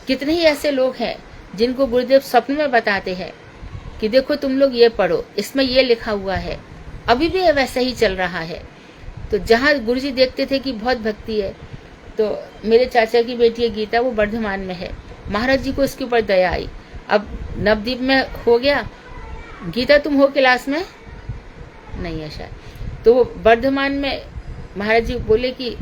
कितने ही ऐसे लोग हैं जिनको गुरुदेव स्वप्न में बताते हैं कि देखो तुम लोग ये पढ़ो, इसमें ये लिखा हुआ है। अभी भी वैसा ही चल रहा है। तो जहाँ गुरुजी देखते थे कि बहुत भक्ति है, तो मेरे चाचा की बेटी है गीता, वो वर्धमान में है, महाराज जी को इसके ऊपर दया आई। अब नवदीप में हो गया, गीता तुम हो क्लास में? नहीं है शायद। तो वो वर्धमान में महाराज जी बोले कि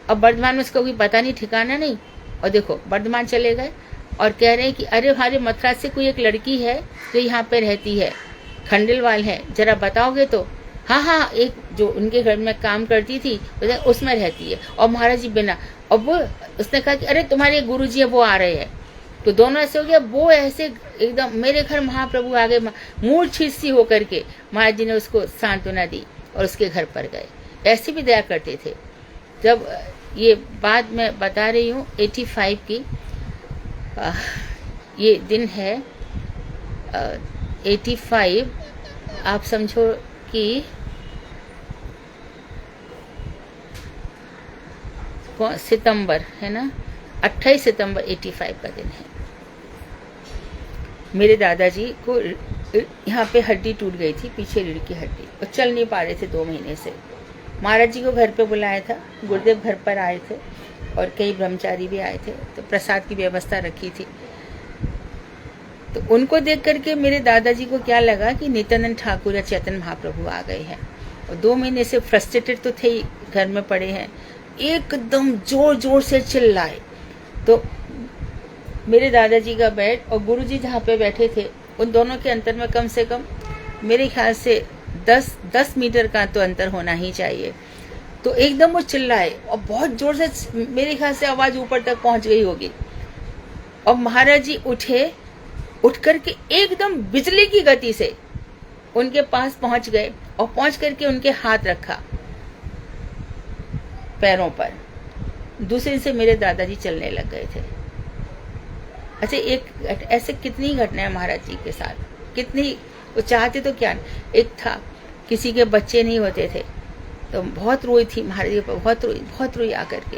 अब वर्धमान में इसका कोई पता नहीं, ठिकाना नहीं। और देखो वर्धमान चले गए और कह रहे हैं कि अरे हमारे मथुरा से कोई एक लड़की है जो यहाँ पे रहती है, खंडेलवाल है, जरा बताओगे तो? हाँ, एक जो उनके घर में काम करती थी उसमें रहती है। और महाराज जी बिना, और वो उसने कहा कि अरे तुम्हारे गुरु जी है, वो आ रहे हैं। तो दोनों ऐसे हो गया, वो ऐसे एकदम मेरे घर महाप्रभु आ गए, मूर्छित सी होकर के महाराज जी ने उसको सांत्वना दी और उसके घर पर गए। ऐसे भी दया करते थे। जब ये बात मैं बता रही हूँ 85 की, ये दिन है 85, आप समझो कि सितंबर है ना, 28 सितंबर 85 का दिन है। मेरे दादाजी को यहाँ पे हड्डी टूट गई थी, पीछे रीढ़ की हड्डी, और चल नहीं पा रहे थे 2 महीने से। महाराज जी को घर पे बुलाया था, गुरुदेव घर पर आए थे और कई ब्रह्मचारी भी आए थे, तो प्रसाद की व्यवस्था रखी थी। तो उनको देख करके मेरे दादाजी को क्या लगा कि नित्यानंद ठाकुर या चैतन्य महाप्रभु आ गए हैं, और 2 महीने से फ्रस्ट्रेटेड तो थे ही, घर में पड़े हैं, एकदम जोर जोर से चिल्लाए। तो मेरे दादाजी का बेड और गुरुजी जहाँ पे बैठे थे, उन दोनों के अंतर में कम से कम मेरे ख्याल से 10 मीटर का तो अंतर होना ही चाहिए। तो एकदम वो चिल्लाए और बहुत जोर से, मेरे ख्याल से आवाज ऊपर तक पहुंच गई होगी। और महाराज जी उठे, उठ करके एकदम बिजली की गति से उनके पास पहुंच गए और पहुंच करके उनके हाथ रखा पैरों पर। दूसरे से मेरे दादाजी चलने लग गए थे। अच्छा, ऐसे कितनी घटनाएं महाराज जी के साथ, कितनी वो चाहते तो क्या। एक था, किसी के बच्चे नहीं होते थे, तो बहुत रोई थी महाराज जी, बहुत रोई आकर के।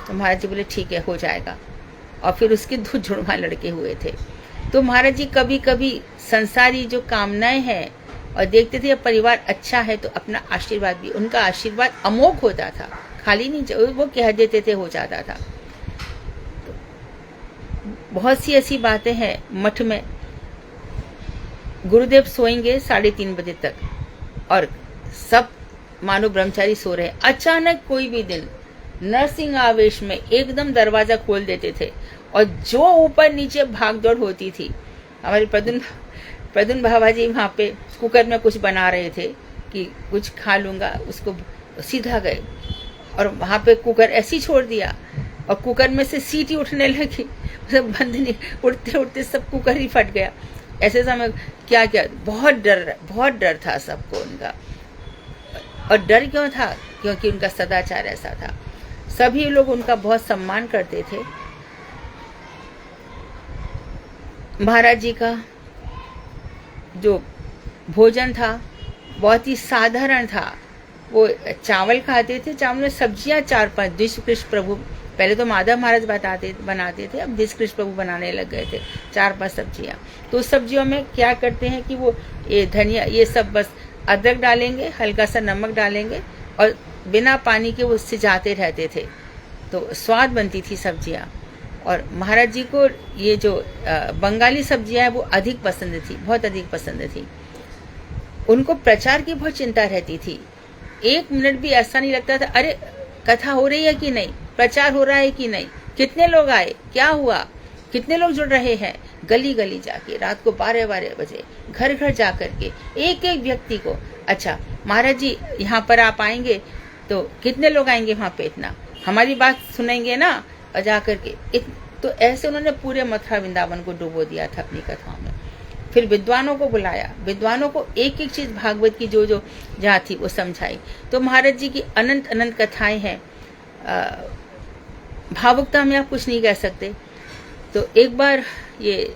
तो महाराज जी बोले ठीक है, हो जाएगा। और फिर उसके 2 जुड़वा लड़के हुए थे। तो महाराज जी कभी कभी संसारी जो कामनाएं हैं और देखते थे परिवार अच्छा है, तो अपना आशीर्वाद भी, उनका आशीर्वाद अमोघ होता था, खाली नहीं, वो कह देते थे हो जाता था। तो बहुत सी ऐसी बातें हैं। मठ में गुरुदेव सोएंगे 3:30 बजे तक और सब मानो ब्रह्मचारी सो रहे हैं। अचानक कोई भी दिन नरसिंह आवेश में एकदम दरवाजा खोल देते थे और जो ऊपर नीचे भागदौड़ होती थी। हमारे प्रदुन बाबा जी वहाँ पे कुकर में कुछ बना रहे थे कि कुछ खा लूंगा, उसको सीधा गए और वहाँ पे कुकर ऐसे ही छोड़ दिया और कुकर में से सीटी उठने लगी, सब बंद नहीं, उठते उठते सब कुकर ही फट गया। ऐसे समय क्या क्या, बहुत डर था सबको उनका। और डर क्यों था? क्योंकि उनका सदाचार ऐसा था। सभी लोग उनका बहुत सम्मान करते थे। महाराज जी का जो भोजन था बहुत ही साधारण था। वो चावल खाते थे, चावल में सब्जियां 4-5, दिश कृष्ण प्रभु, पहले तो माधव महाराज बनाते थे, अब दिश कृष्ण प्रभु बनाने लग गए थे, 4-5 सब्जियां। तो उस सब्जियों में क्या करते हैं कि वो ये धनिया, ये सब बस अदरक डालेंगे, हल्का सा नमक डालेंगे और बिना पानी के वो सिजाते रहते थे, तो स्वाद बनती थी सब्जियां। और महाराज जी को ये जो बंगाली सब्जियां हैं वो अधिक पसंद थी, बहुत अधिक पसंद थी। उनको प्रचार की बहुत चिंता रहती थी। 1 मिनट भी ऐसा नहीं लगता था अरे कथा हो रही है कि नहीं, प्रचार हो रहा है कि नहीं, कितने लोग आए, क्या हुआ, कितने लोग जुड़ रहे हैं। गली गली जाके रात को 12-12 बजे घर घर जा करके एक एक व्यक्ति को, अच्छा महाराज जी यहाँ पर आप आएंगे तो कितने लोग आएंगे वहाँ पे, इतना हमारी बात सुनेंगे ना, और जा करके तो ऐसे उन्होंने पूरे मथुरा वृंदावन को डुबो दिया था अपनी कथाओं में। फिर विद्वानों को बुलाया, विद्वानों को एक एक चीज भागवत की जो जो जहाँ थी वो समझाई। तो महाराज जी की अनंत अनंत कथाएं हैं। भावुकता में आप कुछ नहीं कह सकते। तो एक बार ये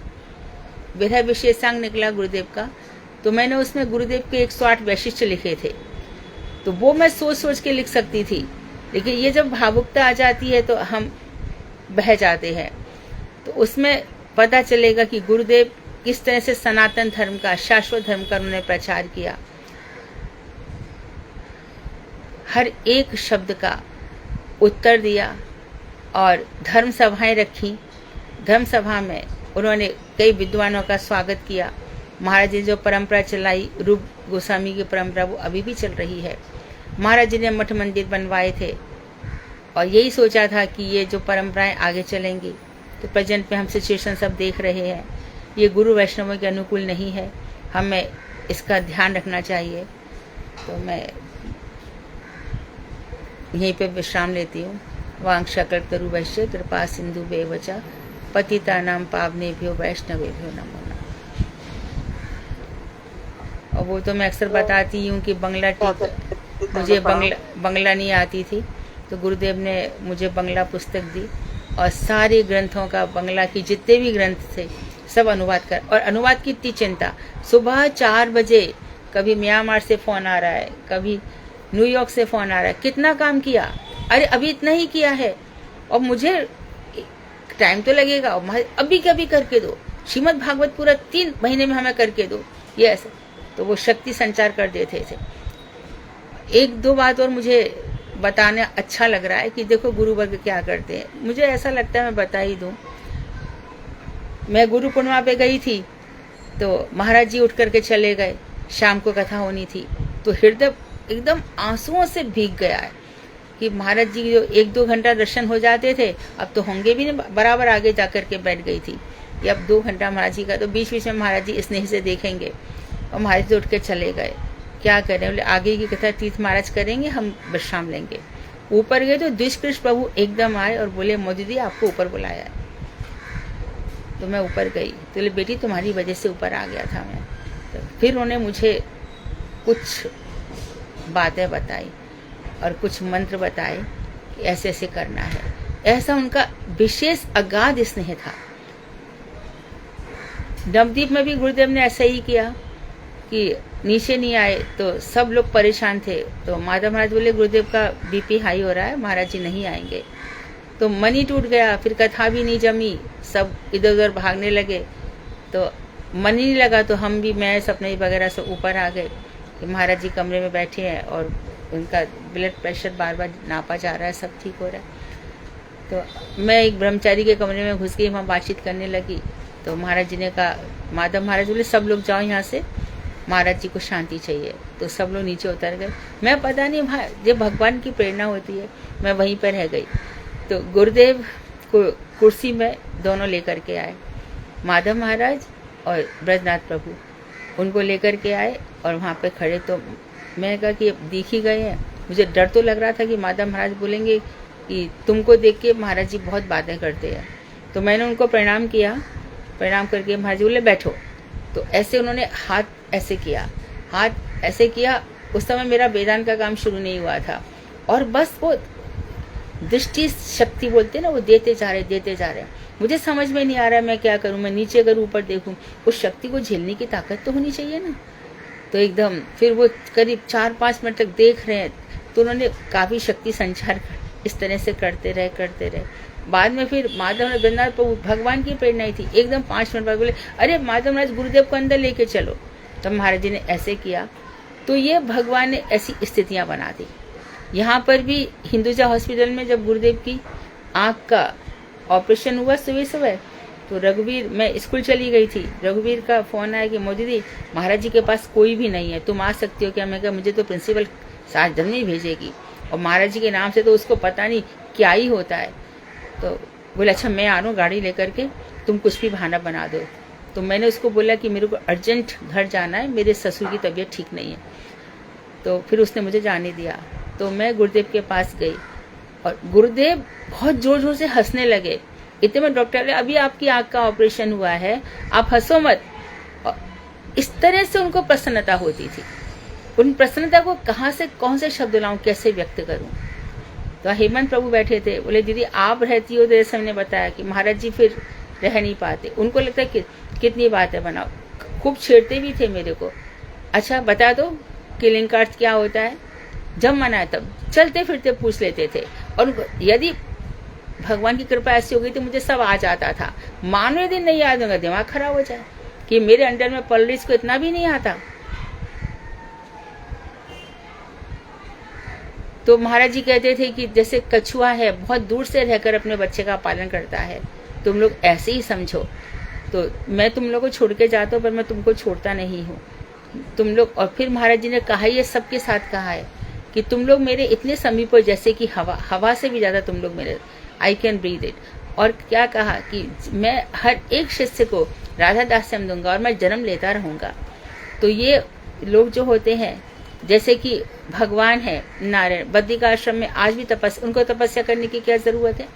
विरह विशेषांग निकला गुरुदेव का, तो मैंने उसमें गुरुदेव के 108 वैशिष्ट लिखे थे। तो वो मैं सोच सोच के लिख सकती थी, लेकिन ये जब भावुकता आ जाती है तो हम बह जाते हैं। तो उसमें पता चलेगा कि गुरुदेव किस तरह से सनातन धर्म का, शाश्वत धर्म का उन्होंने प्रचार किया। हर एक शब्द का उत्तर दिया और धर्म सभाएं रखी। धर्म सभा में उन्होंने कई विद्वानों का स्वागत किया। महाराज जी जो परंपरा चलाई, रूप गोस्वामी की परंपरा, वो अभी भी चल रही है। महाराज जी ने मठ मंदिर बनवाए थे और यही सोचा था कि ये जो परंपराएं आगे चलेंगी। तो प्रेजेंट में हम सिचुएशन सब देख रहे हैं, ये गुरु वैष्णवों के अनुकूल नहीं है, हमें इसका ध्यान रखना चाहिए। तो मैं यहीं पे विश्राम लेती हूँ। वांछाकल्पतरु वैश्य कृपा सिंधु बेवचा पतितानां पावनेभ्यो वैष्णवेभ्यो नमो नमः। और वो तो मैं अक्सर बताती हूँ कि बंगला मुझे बंगला नहीं आती थी, तो गुरुदेव ने मुझे बंगला पुस्तक दी और सारे ग्रंथों का, बंगला की जितने भी ग्रंथ थे सब अनुवाद कर। और अनुवाद की इतनी चिंता, सुबह 4 बजे कभी म्यांमार से फोन आ रहा है, कभी न्यूयॉर्क से फोन आ रहा है, कितना काम किया, अरे अभी इतना ही किया है। और मुझे टाइम तो लगेगा, अभी कभी करके दो, श्रीमद् भागवत पूरा 3 महीने में हमें करके दो, ये ऐसा। तो वो शक्ति संचार कर देते थे। 1-2 बात और मुझे बताने अच्छा लग रहा है कि देखो गुरु वर्ग क्या करते हैं। मुझे ऐसा लगता है मैं बता ही दूं, मैं गुरु पूर्णिमा पे गई थी तो महाराज जी उठ करके चले गए, शाम को कथा होनी थी, तो हृदय एकदम आंसुओं से भीग गया है कि महाराज जी जो 1-2 घंटा दर्शन हो जाते थे, अब तो होंगे भी नहीं, बराबर आगे जा करके बैठ गई थी कि अब 2 घंटा महाराज जी का, तो बीच बीच में महाराज जी स्नेह से देखेंगे। और महाराज जी उठ के चले गए, क्या करें, बोले आगे की कथा तीर्थ महाराज करेंगे, हम विश्राम लेंगे। ऊपर गए तो द्विजकृष्ण प्रभु एकदम आए और बोले मोदी दी आपको ऊपर बुलाया है। तो मैं ऊपर गई, तो बोले बेटी तुम्हारी वजह से ऊपर आ गया था मैं। तो फिर उन्होंने मुझे कुछ बातें बताई और कुछ मंत्र बताए कि ऐसे ऐसे करना है। ऐसा उनका विशेष अगाध स्नेह था। नवदीप में भी गुरुदेव ने ऐसा ही किया कि नीचे नहीं आए तो सब लोग परेशान थे, तो माधव महाराज बोले गुरुदेव का बीपी हाई हो रहा है, महाराज जी नहीं आएंगे। तो मन ही टूट गया, फिर कथा भी नहीं जमी, सब इधर उधर भागने लगे, तो मन ही नहीं लगा। तो हम भी, मैं सपने वगैरह से ऊपर आ गए कि महाराज जी कमरे में बैठे हैं और उनका ब्लड प्रेशर बार बार नापा जा रहा है, सब ठीक हो रहा है। तो मैं एक ब्रह्मचारी के कमरे में घुस गई, वहाँ बातचीत करने लगी। तो महाराज जी ने कहा, माधव महाराज बोले सब लोग जाओ यहाँ से, महाराज जी को शांति चाहिए। तो सब लोग नीचे उतर गए। मैं पता नहीं भाई, जब भगवान की प्रेरणा होती है, मैं वहीं पर रह गई। तो गुरुदेव को कुर्सी में दोनों लेकर के आए, माधव महाराज और ब्रजनाथ प्रभु, उनको लेकर के आए और वहाँ पे खड़े। तो मैं कहा कि दिख ही गए हैं। मुझे डर तो लग रहा था कि माधव महाराज बोलेंगे कि तुमको देख के महाराज जी बहुत बातें करते हैं। तो मैंने उनको प्रणाम किया, प्रणाम करके महाराज जी बोले बैठो। तो ऐसे उन्होंने हाथ ऐसे किया, हाथ ऐसे किया। उस समय मेरा वेदांत का काम शुरू नहीं हुआ था, और बस वो दृष्टि शक्ति बोलते ना, वो देते जा रहे। मुझे समझ में नहीं आ रहा है मैं क्या करूं, मैं नीचे करूं ऊपर देखूं, उस शक्ति को झेलने की ताकत तो होनी चाहिए ना। तो एकदम फिर वो करीब 4-5 मिनट तक देख रहे हैं। तो उन्होंने काफी शक्ति संचार इस तरह से करते रहे। बाद में फिर माधव ब्रजनाथ प्रभु, भगवान की प्रेरणा ही थी, एकदम 5 मिनट बाद बोले अरे माधव महाराज गुरुदेव को अंदर लेके चलो। तब महाराज जी ने ऐसे किया। तो ये भगवान ने ऐसी स्थितियां बना दी। यहाँ पर भी हिंदुजा हॉस्पिटल में जब गुरुदेव की आँख का ऑपरेशन हुआ सुबह, तो रघुवीर, मैं स्कूल चली गई थी, रघुवीर का फोन आया कि मोदी दी महाराज जी के पास कोई भी नहीं है, तुम आ सकती हो क्या। मैं कहा मुझे तो प्रिंसिपल साजन ही भेजेगी, और महाराज जी के नाम से तो उसको पता नहीं क्या ही होता है। तो बोले अच्छा मैं आ रहा हूँ गाड़ी लेकर के, तुम कुछ भी बहाना बना दो। तो मैंने उसको बोला कि मेरे को अर्जेंट घर जाना है, मेरे ससुर की तबीयत ठीक नहीं है। तो फिर उसने मुझे जाने दिया। तो मैं गुरुदेव के पास गई और गुरुदेव बहुत जोर जोर से हंसने लगे। इतने में डॉक्टर ने, अभी आपकी आंख का ऑपरेशन हुआ है, आप हंसो मत। और इस तरह से उनको प्रसन्नता होती थी। उन प्रसन्नता को कहाँ से कौन से शब्द लाऊं, कैसे व्यक्त करूं। तो हेमंत प्रभु बैठे थे, बोले दीदी आप रहती हो। तो जैसे हमने बताया कि महाराज जी फिर रह नहीं पाते, उनको लगता है कि कितनी बातें बनाओ, खूब छेड़ते भी थे मेरे को। अच्छा बता दो किलिंग कार्ड क्या होता है। जब मना है तब चलते फिरते पूछ लेते थे, और यदि भगवान की कृपा ऐसी हो गई तो मुझे सब आ जाता था। मानो यदि नहीं याद होगा दिमाग खराब हो जाए कि मेरे अंडर में पल रही, इसको इतना भी नहीं आता। तो महाराज जी कहते थे कि जैसे कछुआ है बहुत दूर से रहकर अपने बच्चे का पालन करता है, तुम लोग ऐसे ही समझो। तो मैं तुम लोग को छोड़ के जाता हूँ, पर मैं तुमको छोड़ता नहीं हूँ तुम लोग। और फिर महाराज जी ने कहा, ये सबके साथ कहा है कि तुम लोग मेरे इतने समीप हो जैसे कि हवा से भी ज्यादा तुम लोग मेरे, आई कैन ब्रीथ इट। और क्या कहा कि मैं हर एक शिष्य को राधा दास्यम दूंगा और मैं जन्म लेता रहूंगा। तो ये लोग जो होते हैं, जैसे कि भगवान है नारायण, बद्रिका आश्रम में आज भी उनको तपस्या करने की क्या जरूरत है,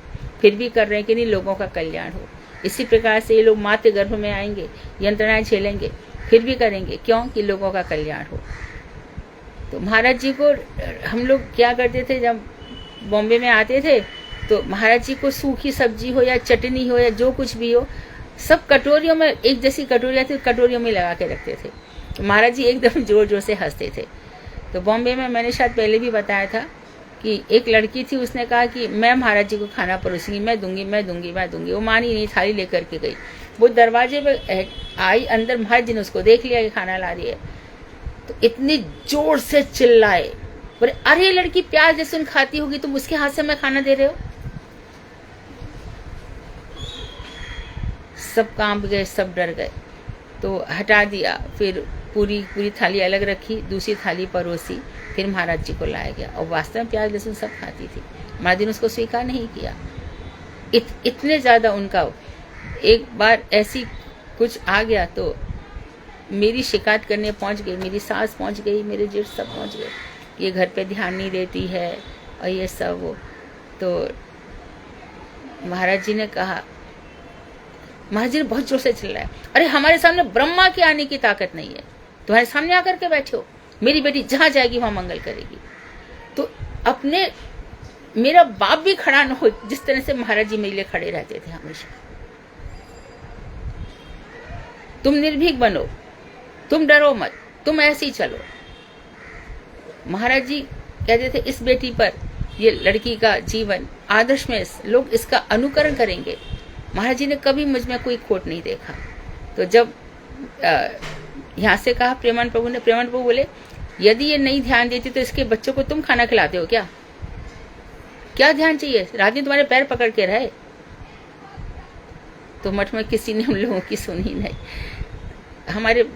फिर भी कर रहे हैं कि नहीं लोगों का कल्याण हो। इसी प्रकार से ये लोग मातृ गर्भ में आएंगे, यंत्रणाएं झेलेंगे, फिर भी करेंगे, क्यों कि लोगों का कल्याण हो। तो महाराज जी को हम लोग क्या करते थे, जब बॉम्बे में आते थे तो महाराज जी को सूखी सब्जी हो या चटनी हो या जो कुछ भी हो, सब कटोरियों में, एक जैसी कटोरियां थी, कटोरियों में लगा के रखते थे। तो महाराज जी एकदम जोर जोर से हंसते थे। तो बॉम्बे में मैंने शायद पहले भी बताया था कि एक लड़की थी, उसने कहा कि मैं महाराज जी को खाना परोसूंगी, मैं दूंगी मैं दूंगी मैं दूंगी। वो मानी नहीं, थाली लेकर के गई। वो दरवाजे पे आई, अंदर महाराज जी ने उसको देख लिया कि खाना ला रही है, तो इतनी जोर से चिल्लाए, बोले अरे लड़की प्याज लहसुन खाती होगी, तुम उसके हाथ से मैं खाना दे रहे हो। सब कांप गए, सब डर गए, तो हटा दिया। फिर पूरी थाली अलग रखी, दूसरी थाली परोसी, फिर महाराज जी को लाया गया। और वास्तव में प्याज लहसुन सब खाती थी। महाराज जी ने उसको स्वीकार नहीं किया। इतने ज़्यादा उनका। एक बार ऐसी कुछ आ गया तो मेरी शिकायत करने पहुंच गई, मेरी सास पहुंच गई, मेरे जेठ सब पहुंच गए, ये घर पे ध्यान नहीं देती है और ये सब। वो तो महाराज जी ने कहा, महाराज जी ने बहुत जोर से चिल्लाया, अरे हमारे सामने ब्रह्मा के आने की ताकत नहीं है, तुम्हारे सामने आकर के बैठे हो, मेरी बेटी जहां जाएगी वहां मंगल करेगी। तो अपने मेरा बाप भी खड़ा न हो, जिस तरह से महाराज जी मेरे लिए खड़े रहते थे हमेशा। तुम निर्भीक बनो, तुम डरो मत, तुम ऐसे ही चलो। महाराज जी कहते थे इस बेटी पर, ये लड़की का जीवन आदर्श में लोग इसका अनुकरण करेंगे। महाराज जी ने कभी मुझ में कोई खोट नहीं देखा। तो जब यहाँ से कहा प्रेमानंद प्रभु ने, प्रेमानंद प्रभु बोले यदि ये नहीं ध्यान देती तो इसके बच्चों को तुम खाना खिलाते हो क्या? क्या ध्यान चाहिए? रात में तुम्हारे पैर पकड़ के रहे। तो मठ में किसी ने उन लोगों की सुनी नहीं। हमारे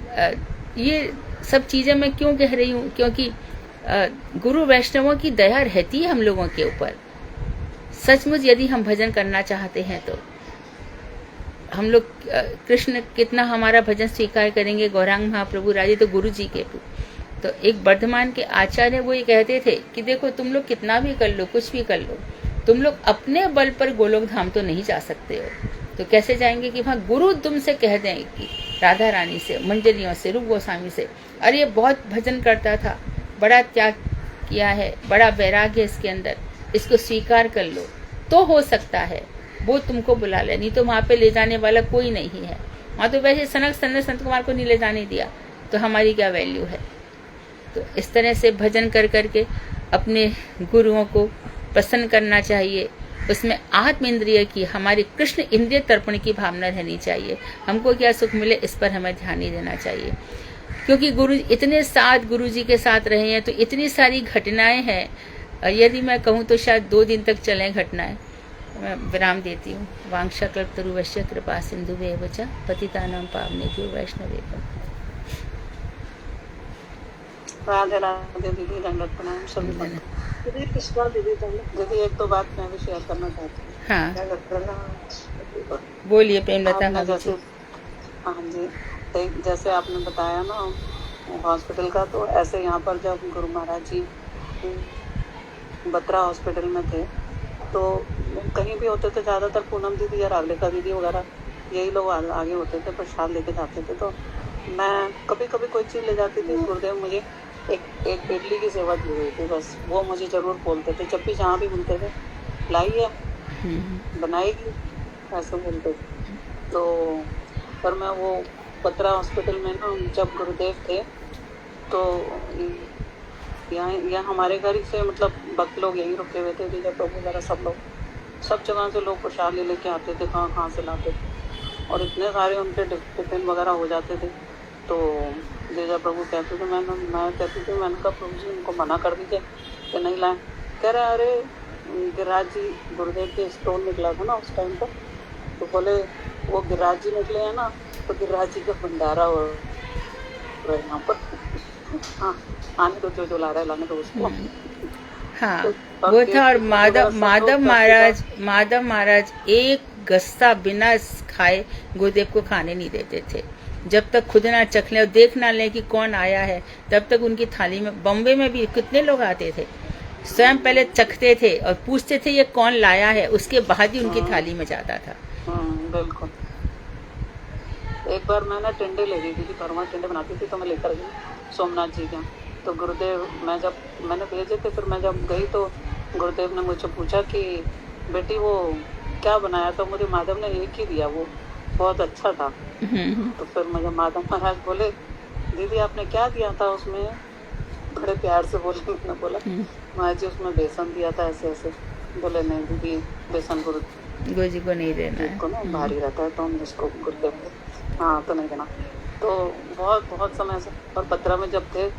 ये सब चीजें मैं क्यों कह रही हूँ? क्योंकि गुरु वैष्णवों की दया रहती है हम लोगों के ऊपर। सचमुच यदि हम भजन करना चाहते हैं तो हम लोग, कृष्ण कितना हमारा भजन स्वीकार करेंगे, गौरांग महाप्रभु राजे तो गुरु जी के। तो एक वर्धमान के आचार्य वो ये कहते थे कि देखो तुम लोग कितना भी कर लो, कुछ भी कर लो, तुम लोग अपने बल पर गोलोक धाम तो नहीं जा सकते हो। तो कैसे जाएंगे कि वहाँ गुरु तुमसे कह दें कि राधा रानी से, मंजरियों से, रूप गोस्वामी से, अरे ये बहुत भजन करता था, बड़ा त्याग किया है, बड़ा वैराग्य है इसके अंदर, इसको स्वीकार कर लो, तो हो सकता है वो तुमको बुला ले। नहीं तो वहाँ पे ले जाने वाला कोई नहीं है। वहाँ तो वैसे संत कुमार को नहीं ले जाने दिया, तो हमारी क्या वैल्यू है? तो इस तरह से भजन कर करके अपने गुरुओं को प्रसन्न करना चाहिए। उसमें आत्म इंद्रिय की, हमारी कृष्ण इंद्रिय तर्पण की भावना रहनी चाहिए। हमको क्या सुख मिले इस पर हमें ध्यान नहीं देना चाहिए। क्योंकि गुरु इतने साथ गुरु जी के साथ रहे हैं, तो इतनी सारी घटनाएं हैं, यदि मैं कहूँ तो शायद 2 दिन तक चलें घटनाएं। मैं विराम देती हूँ। वांछा कल्पतरुवश्य कृपा सिंधुभ्यो च पतितानां पावनेभ्यो वैष्णवेभ्यो। राधे राधे दीदी, दंडवत प्रणाम सभी को। दीदी कृष्णा दीदी, दीदी एक दो बात मैं भी शेयर करना चाहती हूँ। हाँ बोलिए प्रेमलता। हाँ जी, जैसे आपने बताया ना हॉस्पिटल का, तो ऐसे यहाँ पर जब गुरु महाराज जी बत्रा हॉस्पिटल में थे तो कहीं भी होते थे, ज़्यादातर पूनम दीदी या राधिका दीदी वगैरह यही लोग आगे होते थे, प्रसाद लेके जाते थे। तो मैं कभी कभी कोई चीज़ ले जाती थी, गुरुदेव मुझे एक इडली की सेवा दी हुई थी, बस वो मुझे ज़रूर बोलते थे, जब भी जहाँ भी मिलते थे, लाइए बनाएगी, ऐसे बोलते थे। तो पर मैं वो बत्रा हॉस्पिटल में ना, जब गुरुदेव थे तो यहाँ हमारे घर से मतलब भक्त लोग यहीं रुके हुए थे, विजय प्रभु वगैरह सब लोग, सब जगह से लोग प्रसाद ले लेके आते थे, कहाँ से लाते थे, और इतने सारे उनके टिफिन वगैरह हो जाते थे। तो विजय प्रभु कहते थे, मैं कहती थी, मैंने कहा प्रभु जी उनको मना कर दीजिए कि नहीं लाए। कह रहे अरे गिरिराज जी, गुरुदेव के स्टोन निकला था ना उस टाइम पर, तो बोले वो गिरिराज जी निकले हैं ना, तो गिरिराज जी का भंडारा हो रहा है यहाँ पर। हाँ, आने तो जो ला रहा है लाने तो उसको। हाँ वो था। और माधव महाराज एक गस्सा बिना खाए गुरुदेव को खाने नहीं देते थे, जब तक खुद ना चख लें और देख ना लें कि कौन आया है, तब तक उनकी थाली में। बॉम्बे में भी कितने लोग आते थे, स्वयं पहले चखते थे और पूछते थे ये कौन लाया है, उसके बाद ही उनकी थाली में जाता था। बिल्कुल। एक बार मैंने टिंडे ले गई थी, परमा टिंडे बनाती थी, तो मैं लेकर गई सोमनाथ जी के। तो गुरुदेव मैंने भेजे थे, फिर मैं जब गई तो गुरुदेव ने मुझे पूछा कि बेटी वो क्या बनाया, तो मुझे माधव ने एक ही दिया, वो बहुत अच्छा था। तो फिर मुझे माधव महाराज बोले, दीदी आपने क्या दिया था उसमें? बड़े प्यार से बोले, मैंने बोला महाराज जी उसमें बेसन दिया था ऐसे ऐसे। बोले नहीं दीदी, बेसन गुरु जी को नहीं देना है। को ना भारी रहता है, तो हम इसको गुरुदेव को हाँ तो नहीं देना। तो बहुत बहुत समय से, और 15 में जब थे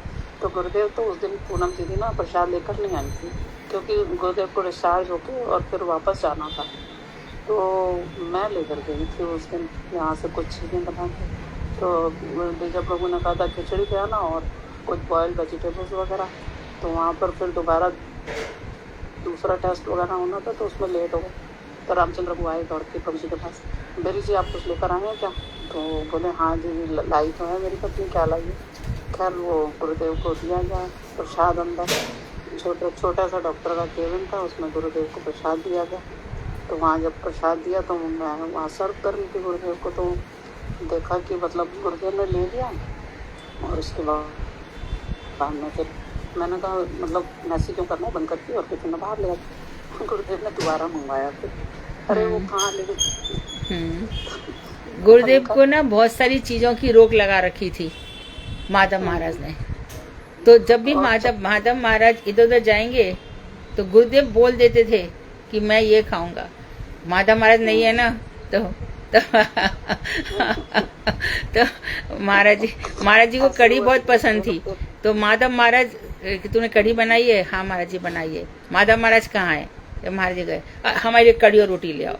तो गुरुदेव तो उस दिन पूनम दीदी ना प्रसाद लेकर नहीं आई थी, क्योंकि गुरुदेव को डिस्चार्ज होके और फिर वापस जाना था। तो मैं लेकर गई थी उस दिन यहाँ से कुछ चीज़ें बना के। तो विजय प्रभु ने कहा था खिचड़ी पे आना और कुछ बॉयल्ड वेजिटेबल्स वगैरह। तो वहाँ पर फिर दोबारा दूसरा टेस्ट वगैरह होना था, तो उसमें लेट हो गए। तो रामचंद्र को आए दौड़ के प्रभु जी के पास, बेरी जी आप कुछ लेकर आए हैं क्या? तो बोले हाँ जी लाई तो है मेरी पत्नी, क्या लाई है? खैर वो गुरुदेव को दिया गया प्रसाद, अंदर छोटा सा डॉक्टर का केबिन था, उसमें गुरुदेव को प्रसाद दिया गया। तो वहाँ जब प्रसाद दिया तो मैं वहाँ सर्व कर रही थी गुरुदेव को, तो देखा कि मतलब गुरुदेव ने ले लिया। और उसके बाद में फिर मैंने कहा मतलब मैसेज क्यों करना, बंद करती और किचन में बाहर ले आती। गुरुदेव ने दोबारा मंगवाया फिर, अरे वो कहाँ ले गई। गुरुदेव को ना बहुत सारी चीजों की रोक लगा रखी थी माधव महाराज ने। तो जब भी माधव महाराज इधर उधर जाएंगे तो गुरुदेव बोल देते थे कि मैं ये खाऊंगा। माधव महाराज नहीं है ना, तो महाराज जी को कढ़ी बहुत पसंद थी। तो माधव महाराज तूने कढ़ी बनाई है? हाँ महाराज जी बनाई है। माधव महाराज कहाँ है? तो महाराज जी गए, हमारे कढ़ी और रोटी ले आओ।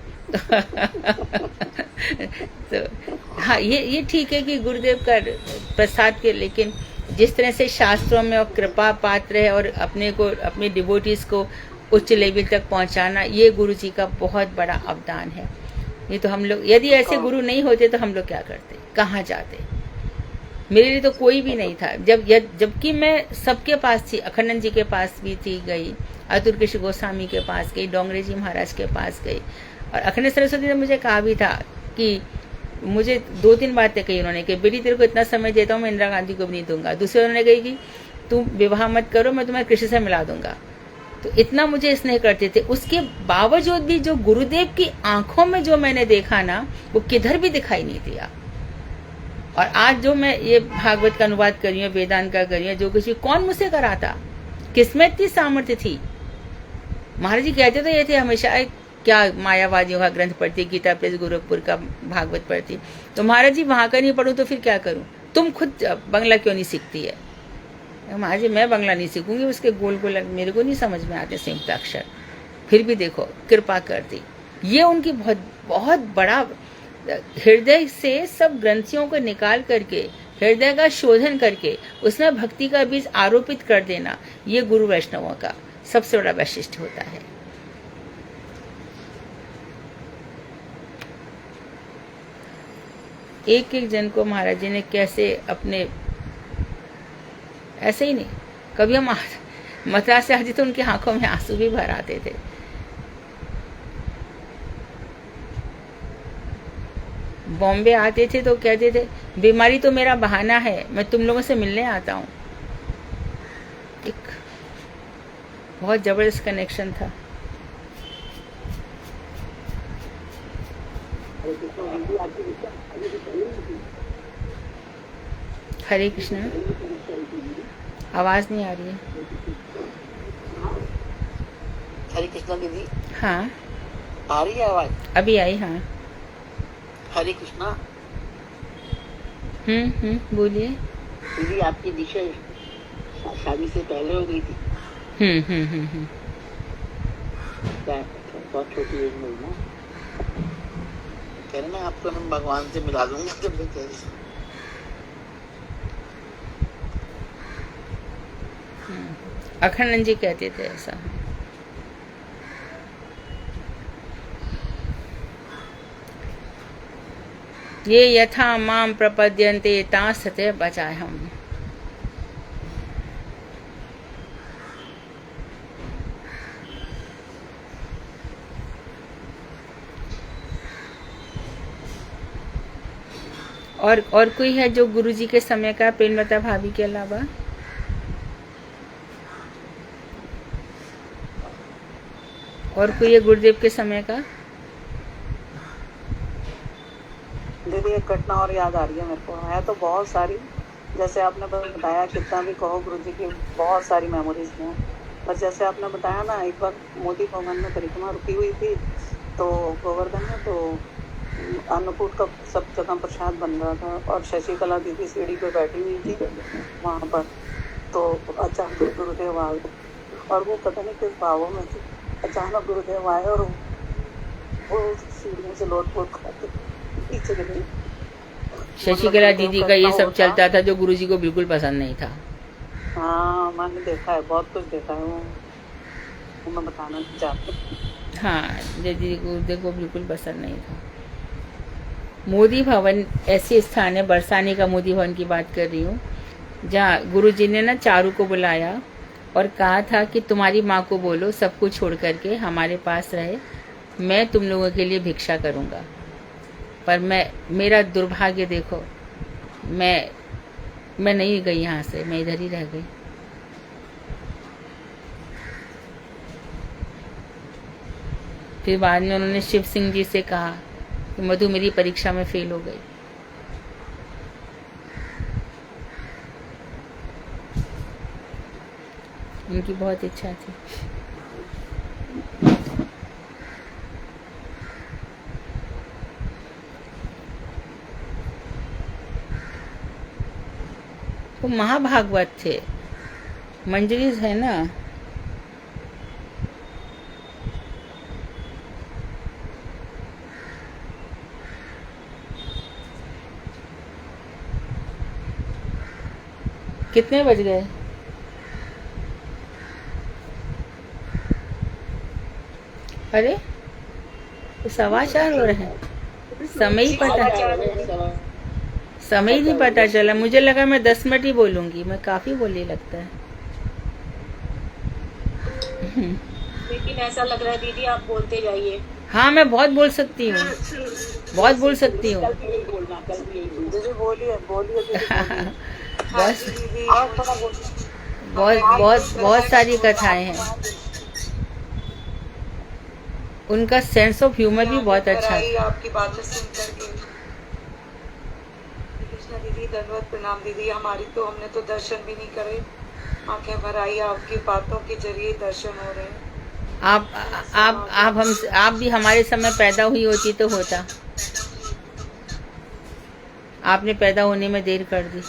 तो हाँ ये ठीक है कि गुरुदेव का प्रसाद के, लेकिन जिस तरह से शास्त्रों में और कृपा पात्र है और अपने को अपने डिवोटीज को उच्च लेवल तक पहुंचाना, ये गुरु जी का बहुत बड़ा अवदान है। ये तो हम लोग, यदि ऐसे गुरु नहीं होते तो हम लोग क्या करते, कहाँ जाते? मेरे लिए तो कोई भी नहीं था। जबकि मैं सबके पास थी, अखंडानंद जी के पास भी थी, गई अतुल कृष्ण गोस्वामी के पास गई, डोंगरे जी महाराज के पास गई। और अखंड सरस्वती ने मुझे कहा भी था कि मुझे 2-3 बातें कही उन्होंने कि बेटी तेरे को इतना समय देता हूँ, मैं इंदिरा गांधी को भी नहीं दूंगा। दूसरे उन्होंने कही कि तुम विवाह मत करो, मैं तुम्हें कृष्ण से मिला दूंगा। तो इतना मुझे स्नेह करते थे। उसके बावजूद भी जो गुरुदेव की आंखों में जो मैंने देखा ना, वो किधर भी दिखाई नहीं दिया। और आज जो मैं ये भागवत का अनुवाद कर रही हूँ, वेदांत का कर रही हूँ, जो कुछ भी कौन मुझसे कराता, किसमें इतनी सामर्थ्य थी। महाराज जी कहते तो ये थे हमेशा, क्या मायावादियों का ग्रंथ पढ़ती, गीता प्रेस गोरखपुर का भागवत पढ़ती। तो महाराज जी वहां का नहीं पढ़ूं तो फिर क्या करूं? तुम खुद बंगला क्यों नहीं सीखती है? महाराज जी मैं बंगला नहीं सीखूंगी, उसके गोल गोल मेरे को नहीं समझ में आते संयुक्त अक्षर। फिर भी देखो कृपा कर दी। ये उनकी बहुत बहुत बड़ा, हृदय से सब ग्रंथियों को निकाल करके, हृदय का शोधन करके उसमें भक्ति का बीज आरोपित कर देना, ये गुरु वैष्णवों का सबसे बड़ा वैशिष्ट्य होता है। एक एक जन को महाराज जी ने कैसे अपने, ऐसे ही नहीं, कभी हम मथुरा से आते तो उनकी आंखों में आंसू भी भर आते थे। बॉम्बे आते थे तो कहते थे बीमारी तो मेरा बहाना है, मैं तुम लोगों से मिलने आता हूँ। एक बहुत जबरदस्त कनेक्शन था। हरे कृष्ण। आवाज नहीं आ रही है। हरे कृष्णा दीदी। हाँ आ रही है आवाज? अभी आई। हाँ हरे कृष्णा। बोलिए। दीदी आपकी दीक्षा शादी से पहले हो गई थी? क्या बहुत छोटी एज में ना, कह रहे ना आपको हम भगवान से मिला दूंगा जब मैं कह रही। अखंडानंद जी कहते थे ऐसा। ये यथा माम प्रपद्यन्ते तासते बचाए हम। और कोई है जो गुरुजी के समय का, प्रेमलता भाभी के अलावा? और कोई है गुरुदेव के समय का? दीदी एक घटना और याद आ रही है मेरे को, है तो बहुत सारी, जैसे आपने बताया, कितना भी कहो गुरु जी की बहुत सारी मेमोरीज हैं। बस जैसे आपने बताया ना, एक बार मोदी भवन में परिक्रमा रुकी हुई थी, तो गोवर्धन में, तो अन्नकूट का सब जगह प्रसाद बन रहा था और शशिकला दीदी सीढ़ी पे बैठी हुई थी वहाँ पर। तो अचानक गुरुदेव आ गए और वो पता नहीं किस भावों में थे। अचानक गुरुदेव आए और वो सीढ़ियों से लोट पोट खाते पीछे गए। शशिकला दीदी का ये सब चलता था जो गुरुजी को बिल्कुल पसंद नहीं था। हाँ, मैंने देखा है, बहुत कुछ देखा है, वो मैं बताना नहीं चाहती। हाँ, दीदी गुरुदेव को बिल्कुल पसंद नहीं था। मोदी भवन ऐसे स्थान है, बरसाने का मोदी भवन की बात कर रही हूँ, जहाँ गुरुजी ने ना चारू को बुलाया और कहा था कि तुम्हारी माँ को बोलो सब कुछ छोड़ करके हमारे पास रहे, मैं तुम लोगों के लिए भिक्षा करूँगा। पर मेरा दुर्भाग्य देखो, मैं नहीं गई यहाँ से, मैं इधर ही रह गई। फिर बाद में उन्होंने शिव सिंह जी से कहा कि मधु मेरी परीक्षा में फेल हो गई। उनकी बहुत इच्छा थी। वो महाभागवत थे, मंजरीज है ना। कितने बज गए? अरे 4:15 हो रहे हैं, समय ही नहीं पता चला। मुझे लगा मैं 10 मिनट ही बोलूंगी, मैं काफी बोली लगता है। लेकिन ऐसा लग रहा है दीदी आप बोलते जाइए। हाँ, मैं बहुत बोल सकती हूँ, बहुत बोल सकती हूँ। बहुत सारी कथाएं हैं। उनका सेंस ऑफ ह्यूमर भी बहुत अच्छा है। आपकी बातें सुन करके कृष्णा दीदी, धन्यवाद, प्रणाम दीदी। हमारी तो हमने तो दर्शन भी नहीं करे, आंखें भर आई, आपकी बातों के जरिए दर्शन हो रहे हैं। आप भी हमारे समय पैदा हुई होती तो होता। आपने पैदा होने में देर कर दी।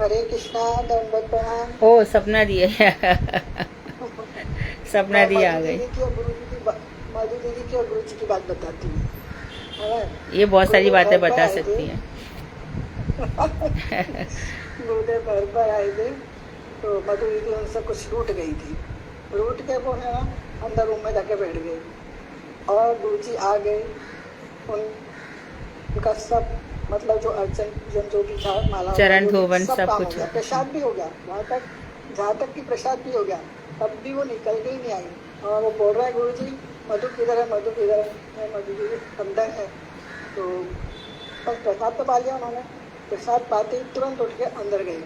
हरे कृष्णा, दंडवत प्रणाम। ओ, सपना दी है। सपना दी आ गई। मधु दीदी की और गुरु जी की बात बताती हूँ। ये बहुत सारी बातें बता सकती हैं। गुरुदेव घर पर आए थे, तो मधु दीदी उनसे कुछ रूठ गई थी। रूठ के वो है ना अंदर रूम में जाके बैठ गई और गुरु जी आ गए। उनका सब मतलब जो अर्चन जो भी था, माला चरण धोवन सब कुछ, प्रसाद भी हो गया। वहाँ तक जहाँ तक कि प्रसाद भी हो गया, तब भी वो निकल के ही नहीं आई। और वो बोल रहा है, गुरु जी मधु किधर है, मधु किधर है? मधु जी अंदर है। तो बस प्रसाद तो पा लिया उन्होंने। प्रसाद पाते ही तुरंत उठ के अंदर गए।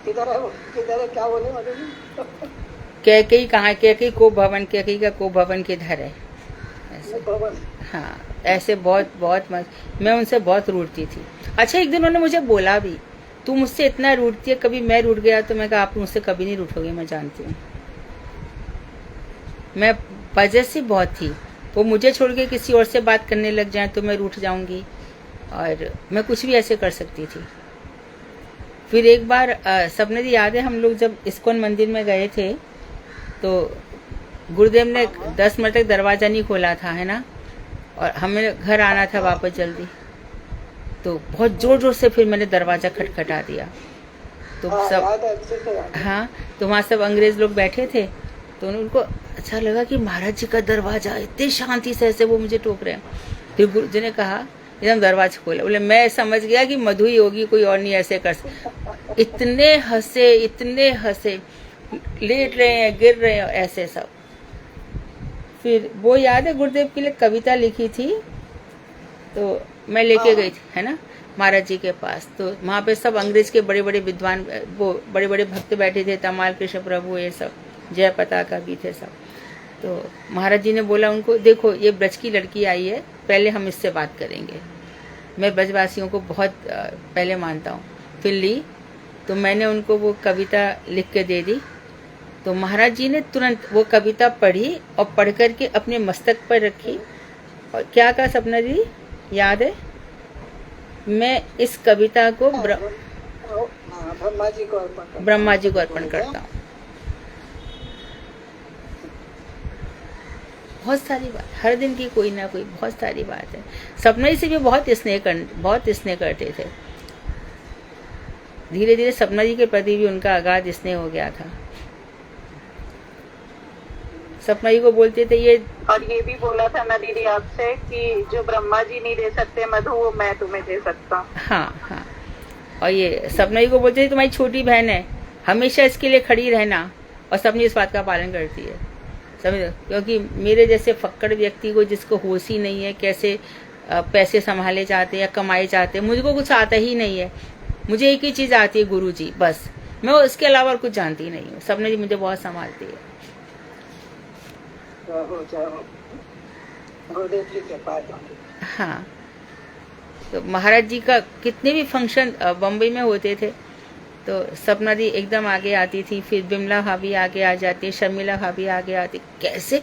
किधर है वो, किधर है, क्या बोले मधु जी? कैकेयी कहाँ? कैकेयी को भवन, कैकेयी का को भवन किधर है? ऐसे भवन। हाँ, ऐसे बहुत मैं उनसे बहुत रूठती थी। अच्छा, एक दिन उन्होंने मुझे बोला भी, तू मुझसे इतना रूठती है, कभी मैं रूठ गया तो मैं कहा आप मुझसे कभी नहीं रूठोगे, मैं जानती हूँ। मैं पजेसिव बहुत थी। वो मुझे छोड़ के किसी और से बात करने लग जाए तो मैं रूठ जाऊंगी और मैं कुछ भी ऐसे कर सकती थी। फिर एक बार सपने दी याद है, हम लोग जब इस्कॉन मंदिर में गए थे तो गुरुदेव ने 10 मिनट तक दरवाजा नहीं खोला था, है ना, और हमें घर आना था वापस जल्दी। तो बहुत जोर जोर से फिर मैंने दरवाजा खटखटा दिया। तो सब, हाँ, तो वहाँ सब अंग्रेज लोग बैठे थे। तो उनको अच्छा लगा कि महाराज जी का दरवाजा, इतनी शांति से ऐसे वो मुझे टोक रहे हैं। फिर गुरु जी ने कहा एकदम दरवाजा खोला। बोले मैं समझ गया कि मधु ही होगी, कोई और नहीं ऐसे कर सकता। इतने हंसे, लेट रहे हैं, गिर रहे हैं, ऐसे सब। फिर वो याद है, गुरुदेव के लिए कविता लिखी थी, तो मैं लेके गई थी, है ना, महाराज जी के पास। तो वहाँ पे सब अंग्रेज के बड़े बड़े विद्वान, वो बड़े बड़े भक्त बैठे थे, तमाल कृष्ण प्रभु, ये सब, जय पताका भी थे सब। तो महाराज जी ने बोला उनको, देखो ये ब्रज की लड़की आई है, पहले हम इससे बात करेंगे। मैं ब्रजवासियों को बहुत पहले मानता हूँ। फिर ली तो मैंने उनको वो कविता लिख के दे दी। तो महाराज जी ने तुरंत वो कविता पढ़ी और पढ़ कर के अपने मस्तक पर रखी और क्या कहा सपना जी, याद है? मैं इस कविता को ब्रह्मा जी को अर्पण करता हूँ। बहुत सारी बात, हर दिन की कोई ना कोई बहुत सारी बात है। सपना जी से भी बहुत स्नेह करते थे। धीरे धीरे सपना जी के प्रति भी उनका अगाध स्नेह हो गया था। सपना जी को बोलते थे ये, और ये भी बोला था ना दीदी आपसे कि जो ब्रह्मा जी नहीं दे सकते मधु, वो मैं तुम्हें दे सकता हूँ। हाँ। और ये सपना जी को बोलते थे तुम्हारी छोटी बहन है, हमेशा इसके लिए खड़ी रहना। और सपना इस बात का पालन करती है, समझो। क्योंकि मेरे जैसे फक्कड़ व्यक्ति को, जिसको होश ही नहीं है कैसे पैसे संभाले जाते हैं या कमाए जाते हैं, मुझको कुछ आता ही नहीं है। मुझे एक ही चीज आती है, गुरु जी, बस। मैं इसके अलावा और कुछ जानती नहीं हूँ। सपना जी मुझे बहुत संभालती है। हाँ, तो महाराज जी का कितने भी फंक्शन बम्बई में होते थे तो सपना जी एकदम आगे आती थी। फिर बिमला भाभी आगे आ जाती, शर्मिला भाभी आगे आती। कैसे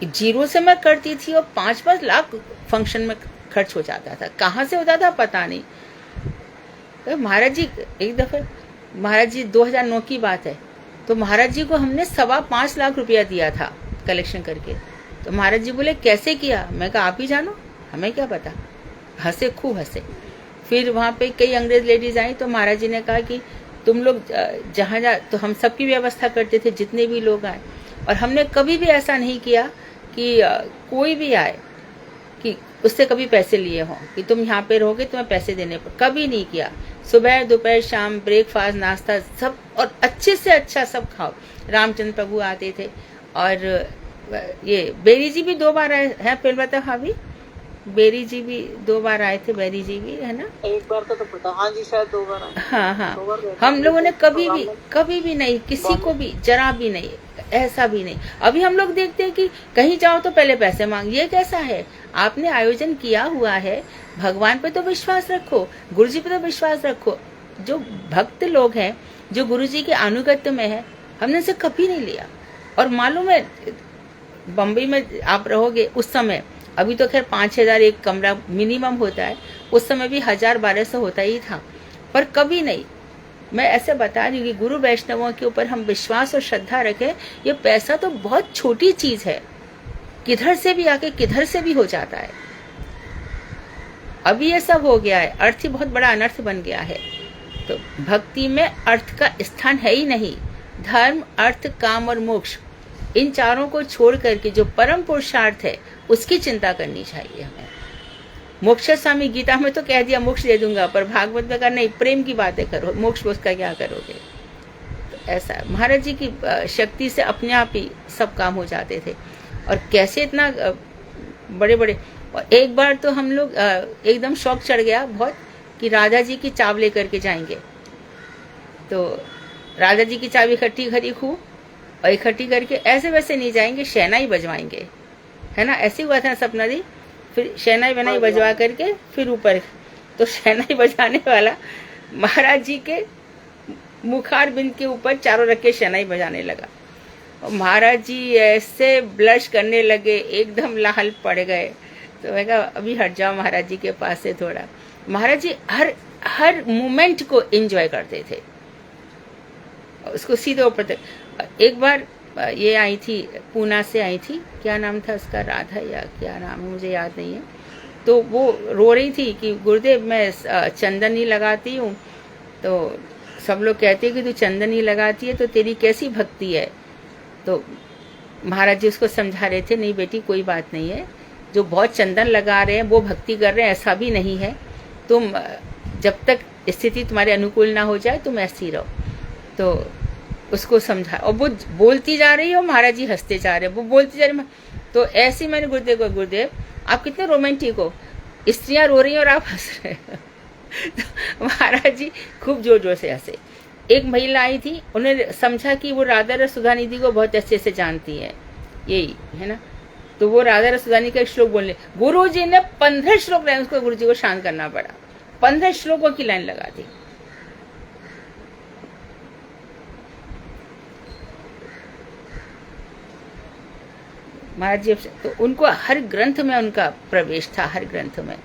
जीरो से मैं करती थी और 5-5 लाख फंक्शन में खर्च हो जाता था। कहाँ से होता था पता नहीं। तो महाराज जी एक दफे, महाराज जी 2009 की बात है, तो महाराज जी को हमने 5.25 लाख रुपया दिया था कलेक्शन करके। तो महाराज जी बोले कैसे किया? मैं कहा आप ही जानो, हमें क्या पता। हंसे, खूब हंसे। फिर वहाँ पे कई अंग्रेज लेडीज आई तो महाराज जी ने कहा कि तुम लोग जहाँ जा, तो हम सबकी व्यवस्था करते थे जितने भी लोग आए। और हमने कभी भी ऐसा नहीं किया कि कोई भी आए कि उससे कभी पैसे लिए हों कि तुम यहाँ पे रहोगे तुम्हें पैसे देने पर, कभी नहीं किया। सुबह दोपहर शाम ब्रेकफास्ट नाश्ता सब, और अच्छे से अच्छा सब खाओ। रामचंद्र प्रभु आते थे और ये बेरी जी भी 2 बार आए हैं। फिर बता भाभी, बेरी जी भी 2 बार आए थे, बेरी जी भी, है ना? एक बार तो पता, हाँ जी शायद 2 बार आए। हाँ। 2 बार हम लोगों ने कभी भी नहीं, किसी को भी जरा भी नहीं, ऐसा भी नहीं। अभी हम लोग देखते हैं कि कहीं जाओ तो पहले पैसे मांग। ये कैसा है? आपने आयोजन किया हुआ है, भगवान पे तो विश्वास रखो, गुरु जी पे तो विश्वास रखो। जो भक्त लोग हैं, जो गुरु जी के अनुगत्य में है, हमने इसे कभी नहीं लिया। और मालूम है बम्बई में आप रहोगे उस समय, अभी तो खैर 5,000 एक कमरा मिनिमम होता है, उस समय भी 1,000-1,200 होता ही था, पर कभी नहीं। मैं ऐसे बता रही हूँ कि गुरु वैष्णवों के ऊपर हम विश्वास और श्रद्धा रखें। ये पैसा तो बहुत छोटी चीज है, किधर से भी आके किधर से भी हो जाता है। अभी ये सब हो गया है, अर्थ ही बहुत बड़ा अनर्थ बन गया है। तो भक्ति में अर्थ का स्थान है ही नहीं। धर्म, अर्थ, काम और मोक्ष, इन चारों को छोड़ करके जो परम पुरुषार्थ है उसकी चिंता करनी चाहिए हमें। मोक्ष स्वामी गीता में तो कह दिया मोक्ष दे दूंगा, पर भागवत में कहा नहीं, प्रेम की बातें करो, मोक्ष उसका क्या करोगे। तो ऐसा महाराज जी की शक्ति से अपने आप ही सब काम हो जाते थे। और कैसे इतना बड़े बड़े। और एक बार तो हम लोग एकदम शौक चढ़ गया बहुत कि राधा जी की चाव लेकर के जाएंगे। तो राधा जी की चाव इकट्ठी करी खूब, और इकट्ठी करके ऐसे वैसे नहीं जाएंगे, शहनाई बजवाएंगे, है ना? ऐसे हुआ था सपना जी। फिर शहनाई बनाई बजवा करके फिर ऊपर, तो शहनाई बजाने वाला महाराज जी के मुखार बिंद के ऊपर चारों रख के शहनाई बजाने लगा। और महाराज जी ऐसे ब्लश करने लगे, एकदम लाल पड़ गए। तो मैं कहा अभी हट जाओ महाराज जी के पास से थोड़ा। महाराज जी हर मोमेंट को एंजॉय करते थे, उसको सीधे ऊपर तक। एक बार ये आई थी, पूना से आई थी, क्या नाम था उसका, राधा या क्या नाम है मुझे याद नहीं है। तो वो रो रही थी कि गुरुदेव मैं चंदन नहीं लगाती हूँ। तो सब लोग कहते हैं कि तू चंदन नहीं लगाती है तो तेरी कैसी भक्ति है। तो महाराज जी उसको समझा रहे थे, नहीं बेटी कोई बात नहीं है, जो बहुत चंदन लगा रहे हैं वो भक्ति कर रहे हैं, ऐसा भी नहीं है। तुम जब तक स्थिति तुम्हारे अनुकूल ना हो जाए तुम ऐसी रहो। तो उसको समझा, और वो बोलती जा रही है और महाराज जी हंसते जा रहे हैं, वो बोलती जा रही। तो ऐसे मैंने गुरुदेव को, गुरुदेव आप कितने रोमांटिक हो, स्त्रियां रो रही हैं और आप हंस रहे हैं। तो महाराज जी खूब जोर जोर से हंसे। एक महिला आई थी, उन्होंने समझा कि वो राधा रस सुधा निधि को बहुत अच्छे से जानती है, यही है ना। तो वो राधा रसदानी का एक श्लोक बोलने, गुरु जी ने 15 श्लोक लाइन उसको गुरु जी को शांत करना पड़ा, 15 श्लोकों की लाइन लगा दी। महाराज जी तो उनको हर ग्रंथ में उनका प्रवेश था, हर ग्रंथ में।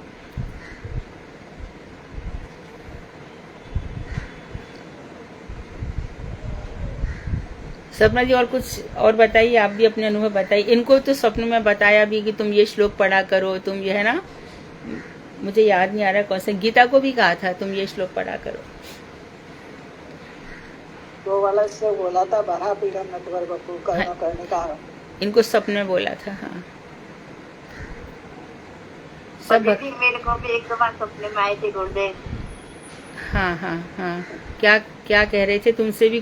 सपना जी और कुछ और बताइए, आप भी अपने अनुभव बताइए। इनको तो स्वप्न में बताया भी कि तुम ये श्लोक पढ़ा करो, तुम ये है ना, मुझे याद नहीं आ रहा कौन से, गीता को भी कहा था तुम ये श्लोक पढ़ा करो। वो वाला से बोला था, बड़ा पीड़ा नटवर बपू करना करने का। इनको सपने में बोला था। हाँ सब मेरे को भी एक बार सपने में आए थे गुरुदेव। हाँ हाँ हाँ, क्या क्या कह रहे थे? तुमसे भी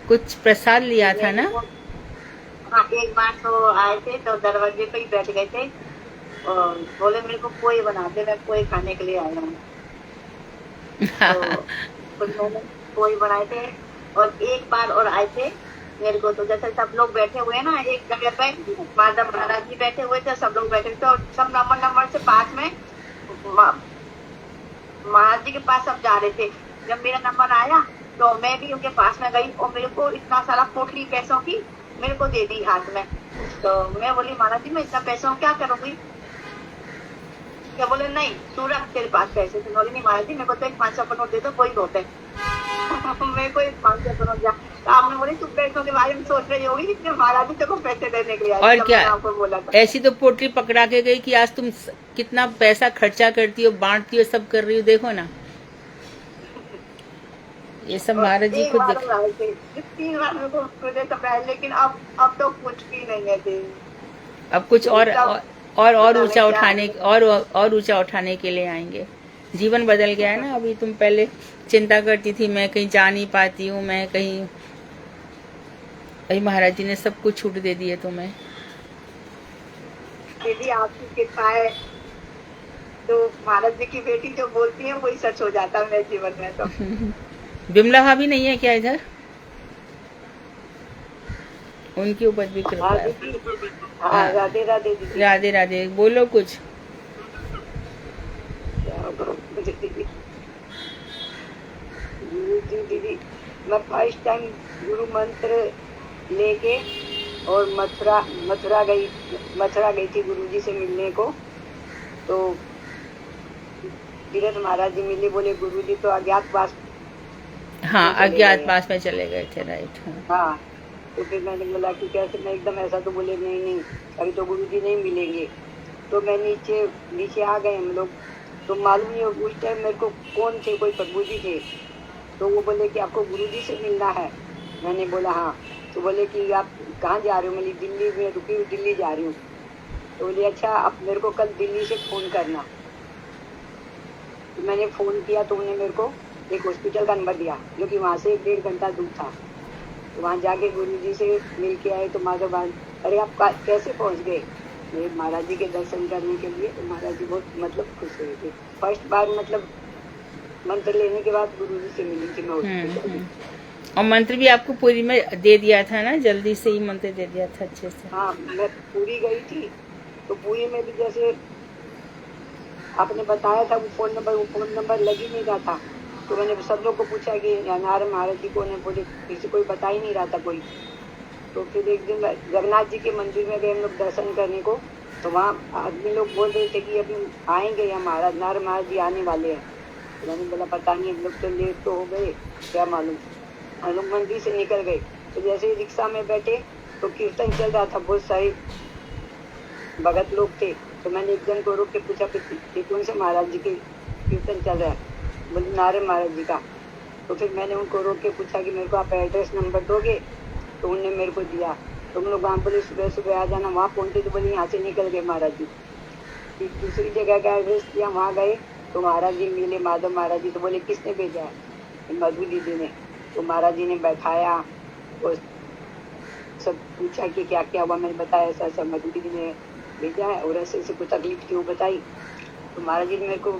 कुछ प्रसाद लिया था ना? हाँ, एक बार तो आए थे तो दरवाजे पे ही बैठ गए थे और बोले मेरे को पोहे बना दे, मैं पोहे खाने के लिए आया हूँ। तो मैंने पोहे बनाए थे। और एक बार और आए थे मेरे को, तो जैसे सब लोग बैठे हुए ना एक जगह पे, माधव महाराज जी बैठे हुए थे, सब लोग बैठे थे और सब नंबर से पास में महाराज जी के पास सब जा रहे थे। जब मेरा नंबर आया तो मैं भी उनके पास में गई और मेरे को इतना सारा पोटली पैसों की मेरे को दे दी हाथ में। तो मैं बोली महाराज जी मैं इतना पैसों क्या करूंगी? क्या बोले नहीं तू रख तेरे पास पैसे। तो बोली नहीं महाराज जी मेरे को तो एक 500 का नोट दे दो, कोई बहुत है। मेरे को एक 500 का नोट दिया। तो आपने बोली तू पैसों के बारे में सोच रही होगी कि महाराज जी तेरे को पैसे देने के लिए। और क्या बोला था? ऐसी तो पोटली पकड़ा के गई कि आज तुम कितना पैसा खर्चा करती हो, बांटती हो, सब कर रही हो, देखो ना। ये सब महाराज जी खुद 3 बार मेरे को, लेकिन अब तो कुछ भी नहीं है। अब कुछ और ऊंचा उठाने और ऊंचा उठाने के लिए आएंगे। जीवन बदल गया है ना। अभी तुम पहले चिंता करती थी मैं कहीं जा नहीं पाती हूँ, मैं कहीं, अभी महाराज जी ने सब कुछ छूट दे दी है तुम्हें। दीदी आपकी कृपा है तो महाराज जी की बेटी जो बोलती है वही सच हो जाता है मेरे जीवन में। तो बिमला भाभी नहीं है क्या इधर? उनके ऊपर भी कृपा है। हाँ, राधे राधे दीदी। राधे राधे, बोलो कुछ। दीदी मैं फर्स्ट टाइम गुरु मंत्र लेके और मथुरा गई थी गुरुजी से मिलने को। तो तीरथ महाराज जी मिले, बोले गुरुजी तो अज्ञातवास, हाँ अज्ञातवास में चले गए थे, राइट। हाँ तो फिर मैंने बोला कि कैसे, मैं एकदम ऐसा तो बोले नहीं अभी तो गुरुजी नहीं मिलेंगे। तो मैं नीचे आ गए हम लोग। तो मालूम नहीं उस टाइम मेरे को कौन थे, कोई प्रभु जी थे। तो वो बोले कि आपको गुरुजी से मिलना है। मैंने बोला हाँ। तो बोले कि आप कहाँ जा रहे हो? मैं दिल्ली में रुकी हूँ, दिल्ली जा रही हूँ। तो बोले अच्छा आप मेरे को कल दिल्ली से फ़ोन करना। तो मैंने फ़ोन किया तो उन्होंने मेरे को एक हॉस्पिटल का नंबर दिया जो कि वहाँ से 1.5 घंटा दूर था। तो वहाँ जाके गुरुजी से मिल के आए। तो माधव अरे आप कैसे पहुँच गए? ये महाराज जी के दर्शन करने के लिए। तो महाराज जी बहुत मतलब खुश हुए थे। फर्स्ट बार मतलब मंत्र लेने के बाद गुरुजी से मिली थी मैं हॉस्पिटल। और मंत्र भी आपको पूरी में दे दिया था ना, जल्दी से ही मंत्र दे दिया था अच्छे से। हाँ मैं पूरी गई थी। तो पूरी में भी जैसे आपने बताया था वो फोन नंबर लग ही नहीं रहा था। तो मैंने सब लोग को पूछा कि नारायण महाराज जी को, ने बोले किसी कोई बता ही नहीं रहा था कोई। तो फिर एक दिन जगन्नाथ जी के मंदिर में गए हम लोग दर्शन करने को। तो वहाँ आदमी लोग बोल रहे थे कि अभी आएंगे या महाराज नारायण महाराज जी आने वाले हैं। तो मैंने बोला पता नहीं, हम लोग तो लेट तो हो गए, क्या मालूम। हम लोग मंदिर से निकल गए। तो जैसे ही रिक्शा में बैठे तो कीर्तन चल रहा था, बहुत सारे भगत लोग थे। तो मैंने एक जन को रोक के पूछा कि कौन से महाराज जी के कीर्तन चल रहा है? बोले नारायण महाराज जी का। तो फिर मैंने उनको रोक के पूछा कि मेरे को आप एड्रेस नंबर दोगे? तो उन्होंने मेरे को दिया। तो हम लोग वहाँ बोले सुबह आ जाना। वहाँ पहुँचे तो बोले यहाँ से निकल गए महाराज जी। फिर दूसरी जगह का एड्रेस दिया, वहाँ गए तो महाराज जी मिले, माधव महाराज जी। तो बोले किसने भेजा है? मधु दीदी ने। तो महाराज जी ने बैठाया और सब पूछा कि क्या क्या हुआ। मैंने बताया ऐसा ऐसा मधु दीदी ने भेजा है और ऐसे कुछ तकलीफ थी वो बताई। तो महाराज जी ने मेरे को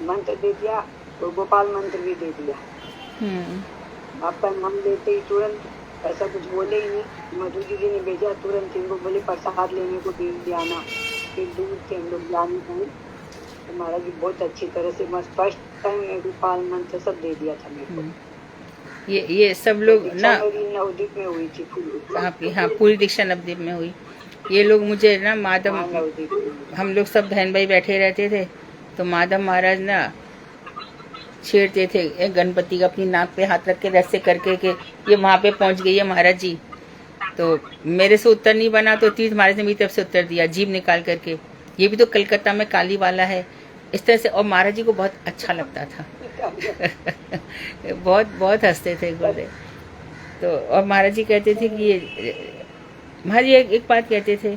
मंत्र दे दिया और गोपाल मंत्र भी दे दिया। आपका नाम लेते ही तुरंत ऐसा कुछ बोले ही नहीं। मधु दीदी ने भेजा तुरंत, इनको बोले प्रसाद लेने को दे आना। फिर दूर से हम लोग जाने पाए। तो महाराज जी बहुत अच्छी तरह से, मस्त फर्स्ट टाइम मेरे पालन से सब दे दिया था मेरे को। ये सब लोग ना मेरी नवदीप में हुई थी फुल। आपकी, हाँ, पूरी दीक्षा नवदीप में हुई। ये लोग मुझे ना माधव, हाँ, नवदीप में। हम लोग सब बहन भाई बैठे रहते थे, तो माधव महाराज ना छेड़ते थे गणपति का, अपनी नाक पे हाथ रख के ऐसे करके कि ये वहाँ पे पहुँच गई है महाराज जी। तो मेरे से उत्तर नहीं बना तो तीर्थ महाराज ने मेरी तरफ से उत्तर दिया, जीभ निकाल करके, ये भी तो कलकत्ता में काली वाला है, इस तरह से। और महाराज जी को बहुत अच्छा लगता था। बहुत बहुत हंसते थे गुरुदेव। तो और महाराज जी कहते थे कि ये, महाराज जी एक बात कहते थे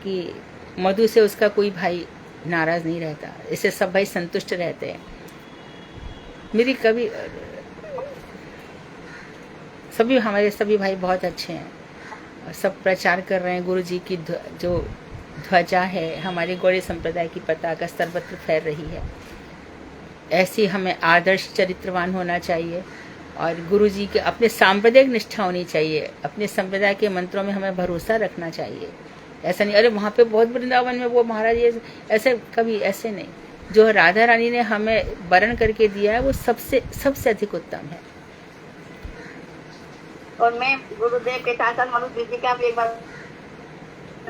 कि मधु से उसका कोई भाई नाराज नहीं रहता, इससे सब भाई संतुष्ट रहते हैं। मेरी कभी सभी, हमारे सभी भाई बहुत अच्छे हैं, सब प्रचार कर रहे हैं गुरु जी की जो ध्वजा है, हमारे गौड़ीय संप्रदाय की पताका सर्वत्र फैल रही है। ऐसी हमें आदर्श चरित्रवान होना चाहिए और गुरु जी के अपने सांप्रदायिक निष्ठा होनी चाहिए, अपने संप्रदाय के मंत्रों में हमें भरोसा रखना चाहिए। ऐसा नहीं अरे वहाँ पे बहुत वृंदावन में वो महाराज ये, ऐसे कभी ऐसे नहीं। जो राधा रानी ने हमें वरण करके दिया है वो सबसे सबसे अधिक उत्तम है। और मैं गुरुदेव के साथ साथ मधु दीदी का भी एक बार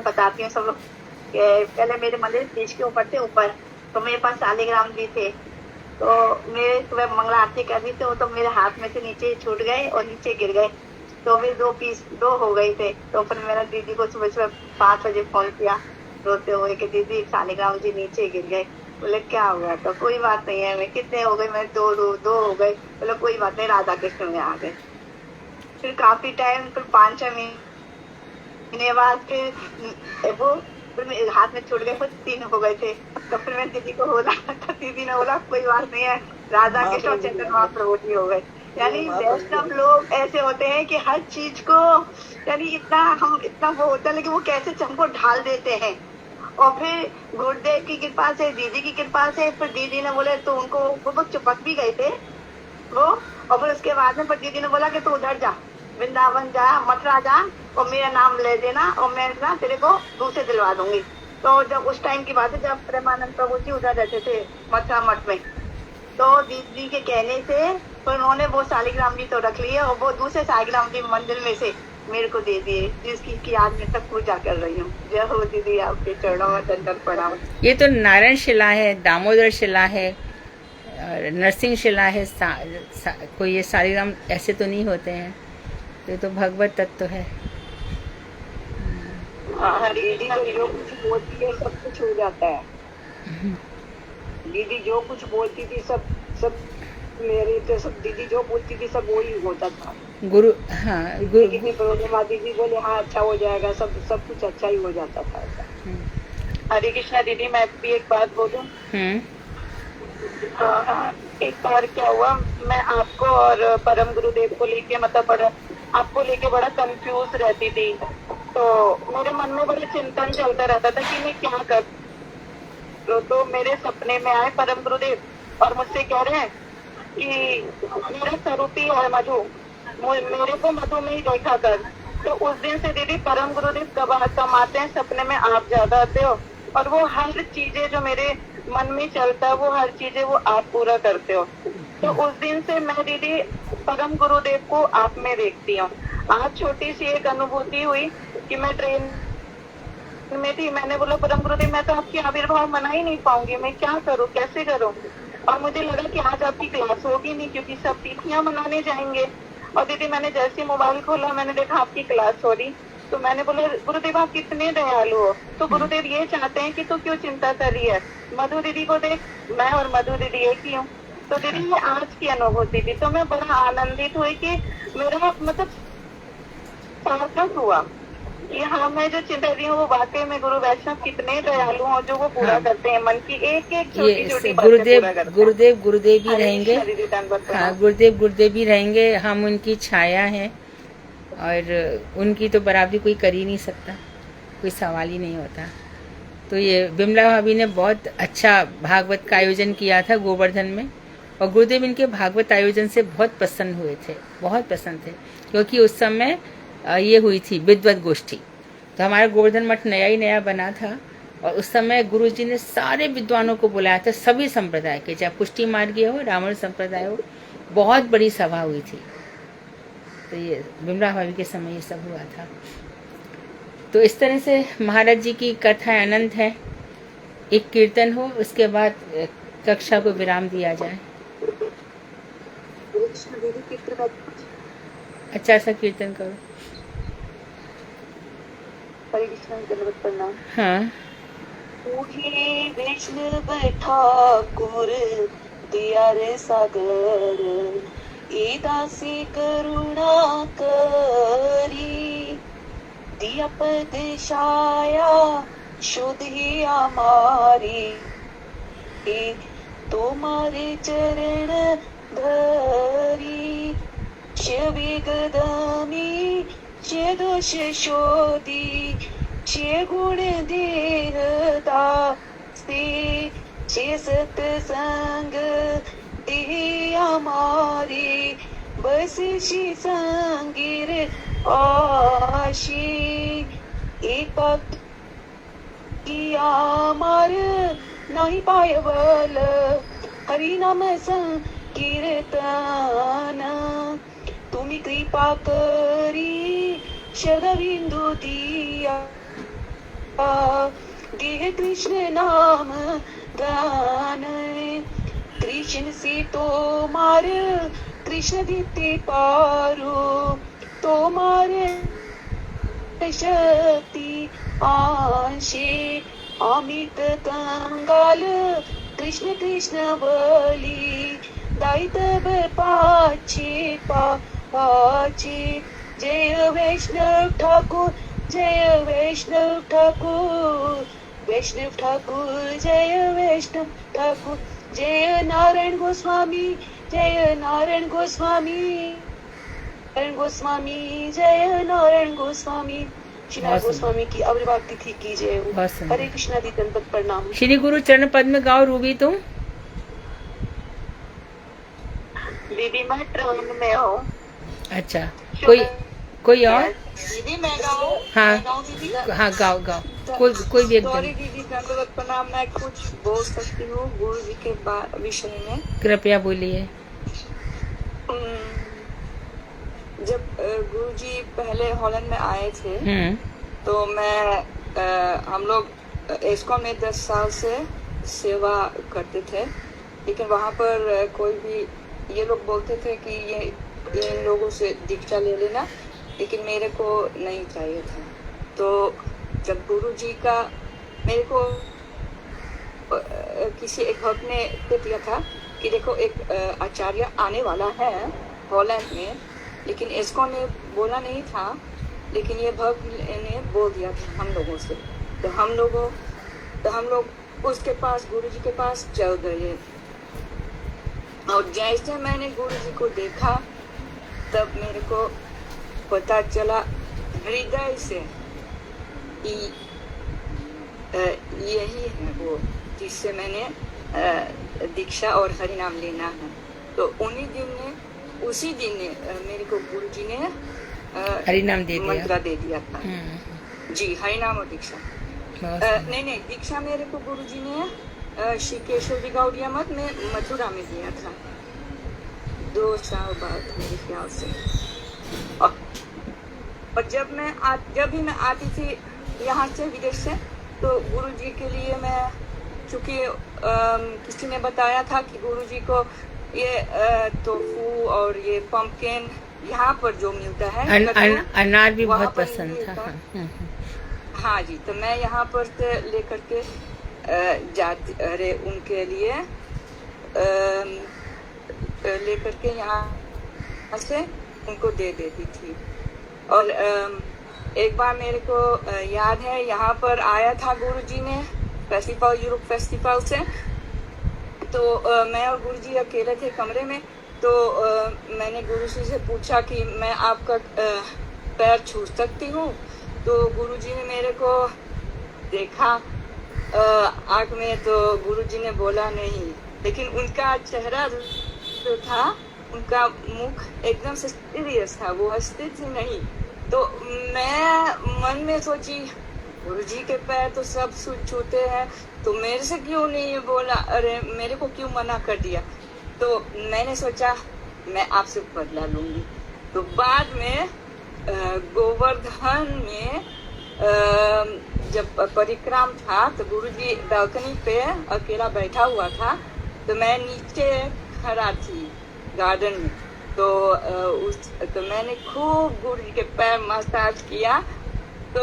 बताती हूँ सब लोग। पहले मेरे मंदिर स्टेज के ऊपर थे ऊपर, तो मेरे पास शालिग्राम भी थे। तो मेरे सुबह मंगला आरती कर रही थी, तो मेरे हाथ में से नीचे छूट गए और नीचे गिर गए। तो फिर दो हो गए थे। तो फिर मैंने दीदी को सुबह सुबह 5 बजे फोन किया रोते हुए कि दीदी शालिग्राम जी नीचे गिर गए। बोले क्या हो गया? तो कोई बात नहीं है। मैं कितने हो गए? मैं दो हो गए। बोले कोई बात नहीं, राधा कृष्ण में आ गए। फिर काफी टाइम, फिर 5-6 महीने बाद फिर वो फिर हाथ में छूट गए, फिर 3 हो गए थे। तो फिर मैं दीदी को बोला, तो दीदी ने बोला कोई बात नहीं है, राधा कृष्ण और चैतन्य महाप्रभु जी हो गए। यानी वैष्णव लोग ऐसे होते हैं कि हर चीज को, यानी इतना वो होता है, लेकिन वो कैसे हमको ढाल देते हैं। और फिर गुरुदेव की कृपा से, दीदी की कृपा से, फिर दीदी ने बोले तो उनको वो चिपक भी गए थे वो। और फिर उसके बाद में फिर दीदी ने बोला कि तू उधर जा, वृंदावन जा, मथुरा जा और मेरा नाम ले देना और मैं ना तेरे को दूसरे दिलवा दूंगी। तो जब उस टाइम की बात है जब प्रेमानंद प्रभु जी उधर रहते थे मथुरा मठ में, तो दीदी के कहने से तो उन्होंने वो शालिग्राम जी तो रख लिए और वो दूसरे शालिग्राम जी मंदिर में से मेरे को दे दिए, जिसकी आज मैं तक पूजा कर रही हूँ। जय हो दीदी, आपके चरणों में दंडवत प्रणाम। ये तो नारायण शिला है, दामोदर शिला है और नरसिंह शिला है। कोई ये शालिग्राम ऐसे तो नहीं होते हैं। तो भगवत तत्व है। दीदी तो जो कुछ बोलती है सब कुछ हो जाता है। दीदी जो कुछ बोलती थी सब मेरे तो सब, दीदी जो बोलती थी सब वही होता था। गुरु, हाँ, गुरु कितनी प्रॉब्लम आती थी, बोले हाँ अच्छा हो जाएगा, सब कुछ अच्छा ही हो जाता था। हरे कृष्णा दीदी, मैं भी एक बात बोलूं। एक बार क्या हुआ, मैं आपको और परम गुरुदेव को लेके मतलब आपको लेके बड़ा कंफ्यूज रहती थी। तो मेरे मन में बड़ा चिंतन चलता रहता था कि मैं क्या कर। तो मेरे सपने में आए परम गुरुदेव और मुझसे कह रहे हैं कि मेरा स्वरूपी है मधु, मेरे को मधु में ही देखा कर। तो उस दिन से दीदी परम गुरुदेव कब आते हैं सपने में, आप ज्यादा आते हो और वो हर चीजें जो मेरे मन में चलता है वो हर चीजें वो आप पूरा करते हो। तो उस दिन से मैं दीदी परम गुरुदेव को आप में देखती हूँ। आज छोटी सी एक अनुभूति हुई कि मैं ट्रेन में थी, मैंने बोला परम गुरुदेव मैं तो आपकी आविर्भाव मना ही नहीं पाऊंगी, मैं क्या करूँ, कैसे करूँ। और मुझे लगा कि आज आपकी क्लास होगी नहीं क्योंकि सब तिथियां मनाने जाएंगे। और दीदी मैंने जैसे मोबाइल खोला मैंने देखा आपकी क्लास हो रही। तो मैंने बोला गुरुदेव आप कितने दयालु हो। तो गुरुदेव ये चाहते हैं कि तू क्यों चिंता कर रही है, मधु दीदी को देख, मैं और मधु दीदी एक ही हूँ। तो दीदी ये आज की अनुभूति थी। तो मैं बड़ा आनंदित हुई कि मेरा मतलब सार्थक हुआ कि हाँ मैं जो चिंता रही हूँ वो वाकई में गुरु वैष्णव कितने दयालु हो जो वो पूरा करते हैं, मन की एक एक छोटी छोटी गुरुदेव भी रहेंगे। हाँ, गुरुदेव भी रहेंगे। हम उनकी छाया हैं और उनकी तो बराबरी कोई कर ही नहीं सकता, कोई सवाल ही नहीं होता। तो ये बिमला भाभी ने बहुत अच्छा भागवत का आयोजन किया था गोवर्धन में, और गुरुदेव इनके भागवत आयोजन से बहुत प्रसन्न हुए थे, बहुत प्रसन्न थे, क्योंकि उस समय ये हुई थी विद्वत गोष्ठी। तो हमारा गोवर्धन मठ नया ही नया बना था और उस समय गुरुजी ने सारे विद्वानों को बुलाया था, सभी संप्रदाय के, चाहे पुष्टि मार्गीय हो, रावण संप्रदाय हो। बहुत बड़ी सभा हुई थी। तो ये बिमला भाभी के समय ये सब हुआ था। तो इस तरह से महाराज जी की कथाएं अनंत है। एक कीर्तन हो, उसके बाद कक्षा को विराम दिया जाए। अच्छा सा कीर्तन करो। हरे कृष्ण, दंडवत प्रणाम। हाँ। उहे वैष्णव ठाकुर दिया रे सागर, ए दासी करुणा करी, दिया पद छाया शुद्ध ही हमारी, तुम्हारे चरण धरी, शिवी गदामी चे दोष शोधी, चे गुण देहता से, चे सत्संग दी हमारी, बसशी संगीर आशी, एक भक्त किया मार नहीं पायवल, हरि नाम संकीर्तन, तुम्ही कृपा करी शरविंदु दिया, देह कृष्ण नाम दान, कृष्ण से तो मार कृष्ण दीते पारो, तो मारे शक्ति आशे, अमित कंगाल कृष्ण कृष्ण बली, दायित्व पाछे पाछे, जय वैष्णव ठाकुर, जय वैष्णव ठाकुर, वैष्णव ठाकुर, जय वैष्णव ठाकुर, जय नारायण गोस्वामी, जय नारायण गोस्वामी, नारायण गोस्वामी, जय नारायण गोस्वामी, श्री नारायण गोस्वामी की अविर्भाव तिथि की जय हो। हरे कृष्णा दी दंडवत प्रणाम। श्री गुरु चरण पद में गाओ रूबी तुम। दीदी मैं ट्रेन में हूँ। अच्छा, कोई और? दीदी मैं गाऊं? हाँ मैं गाऊं दीदी? हाँ, गाओ गाओ, कोई भी एक सॉरी दिन। दीदी, दंडवत प्रणाम। मैं कुछ बोल सकती हूँ गुरु जी के विषय में? कृपया बोलिए। जब गुरु जी पहले हॉलैंड में आए थे तो हम लोग एस्कॉन में 10 साल से सेवा करते थे, लेकिन वहाँ पर कोई भी, ये लोग बोलते थे कि ये इन लोगों से दीक्षा ले लेना, लेकिन मेरे को नहीं चाहिए था। तो जब गुरु जी का मेरे को किसी एक भक्त ने दिया था कि देखो एक आचार्य आने वाला है हॉलैंड में, लेकिन एस्कॉन ने बोला नहीं था, लेकिन ये भक्त ने बोल दिया था हम लोगों से। तो हम लोग उसके पास, गुरु जी के पास चल गए, और जैसे मैंने गुरु जी को देखा तब मेरे को पता चला हृदय से कि यही है वो जिससे मैंने दीक्षा और हरि नाम लेना है। तो उसी दिन ने मेरे को गुरु जी ने हरि नाम दे दिया, मंत्र दे दिया था। जी, हरि नाम और दीक्षा। नहीं, दीक्षा मेरे को गुरु जी ने श्री केशव जी गौड़िया मठ में मथुरा में दिया था 2 साल बाद मेरे ख्याल से। और जब भी मैं आती थी यहाँ से, विदेश से, तो गुरु जी के लिए मैं, चूंकि किसी ने बताया था कि गुरु जी को ये टोफू और ये पंपकिन यहाँ पर जो मिलता है, अनार भी बहुत पसंद था। हाँ जी, तो मैं यहाँ पर से लेकर के जाती, उनके लिए लेकर के यहाँ से उनको दे देती थी। और एक बार मेरे को याद है, यहाँ पर आया था गुरु जी ने फेस्टिवल, यूरोप फेस्टिवल से, तो मैं और गुरु जी अकेले थे कमरे में। तो मैंने गुरु जी से पूछा कि मैं आपका पैर छू सकती हूँ? तो गुरु जी ने मेरे को देखा आँख में, तो गुरु जी ने बोला नहीं, लेकिन उनका चेहरा जो था उनका मुख एकदम से सीरियस था, वो हंसते थे नहीं। तो मैं मन में सोची गुरुजी के पैर तो सब छूते हैं, तो मेरे से क्यों नहीं बोला, अरे मेरे को क्यों मना कर दिया। तो मैंने सोचा मैं आपसे बदला लूंगी। तो बाद में गोवर्धन में जब परिक्रम था तो गुरुजी बालकनी पे अकेला बैठा हुआ था, तो मैं नीचे खड़ा थी गार्डन में। तो मैंने खूब गुरुजी के पैर मसाज किया। तो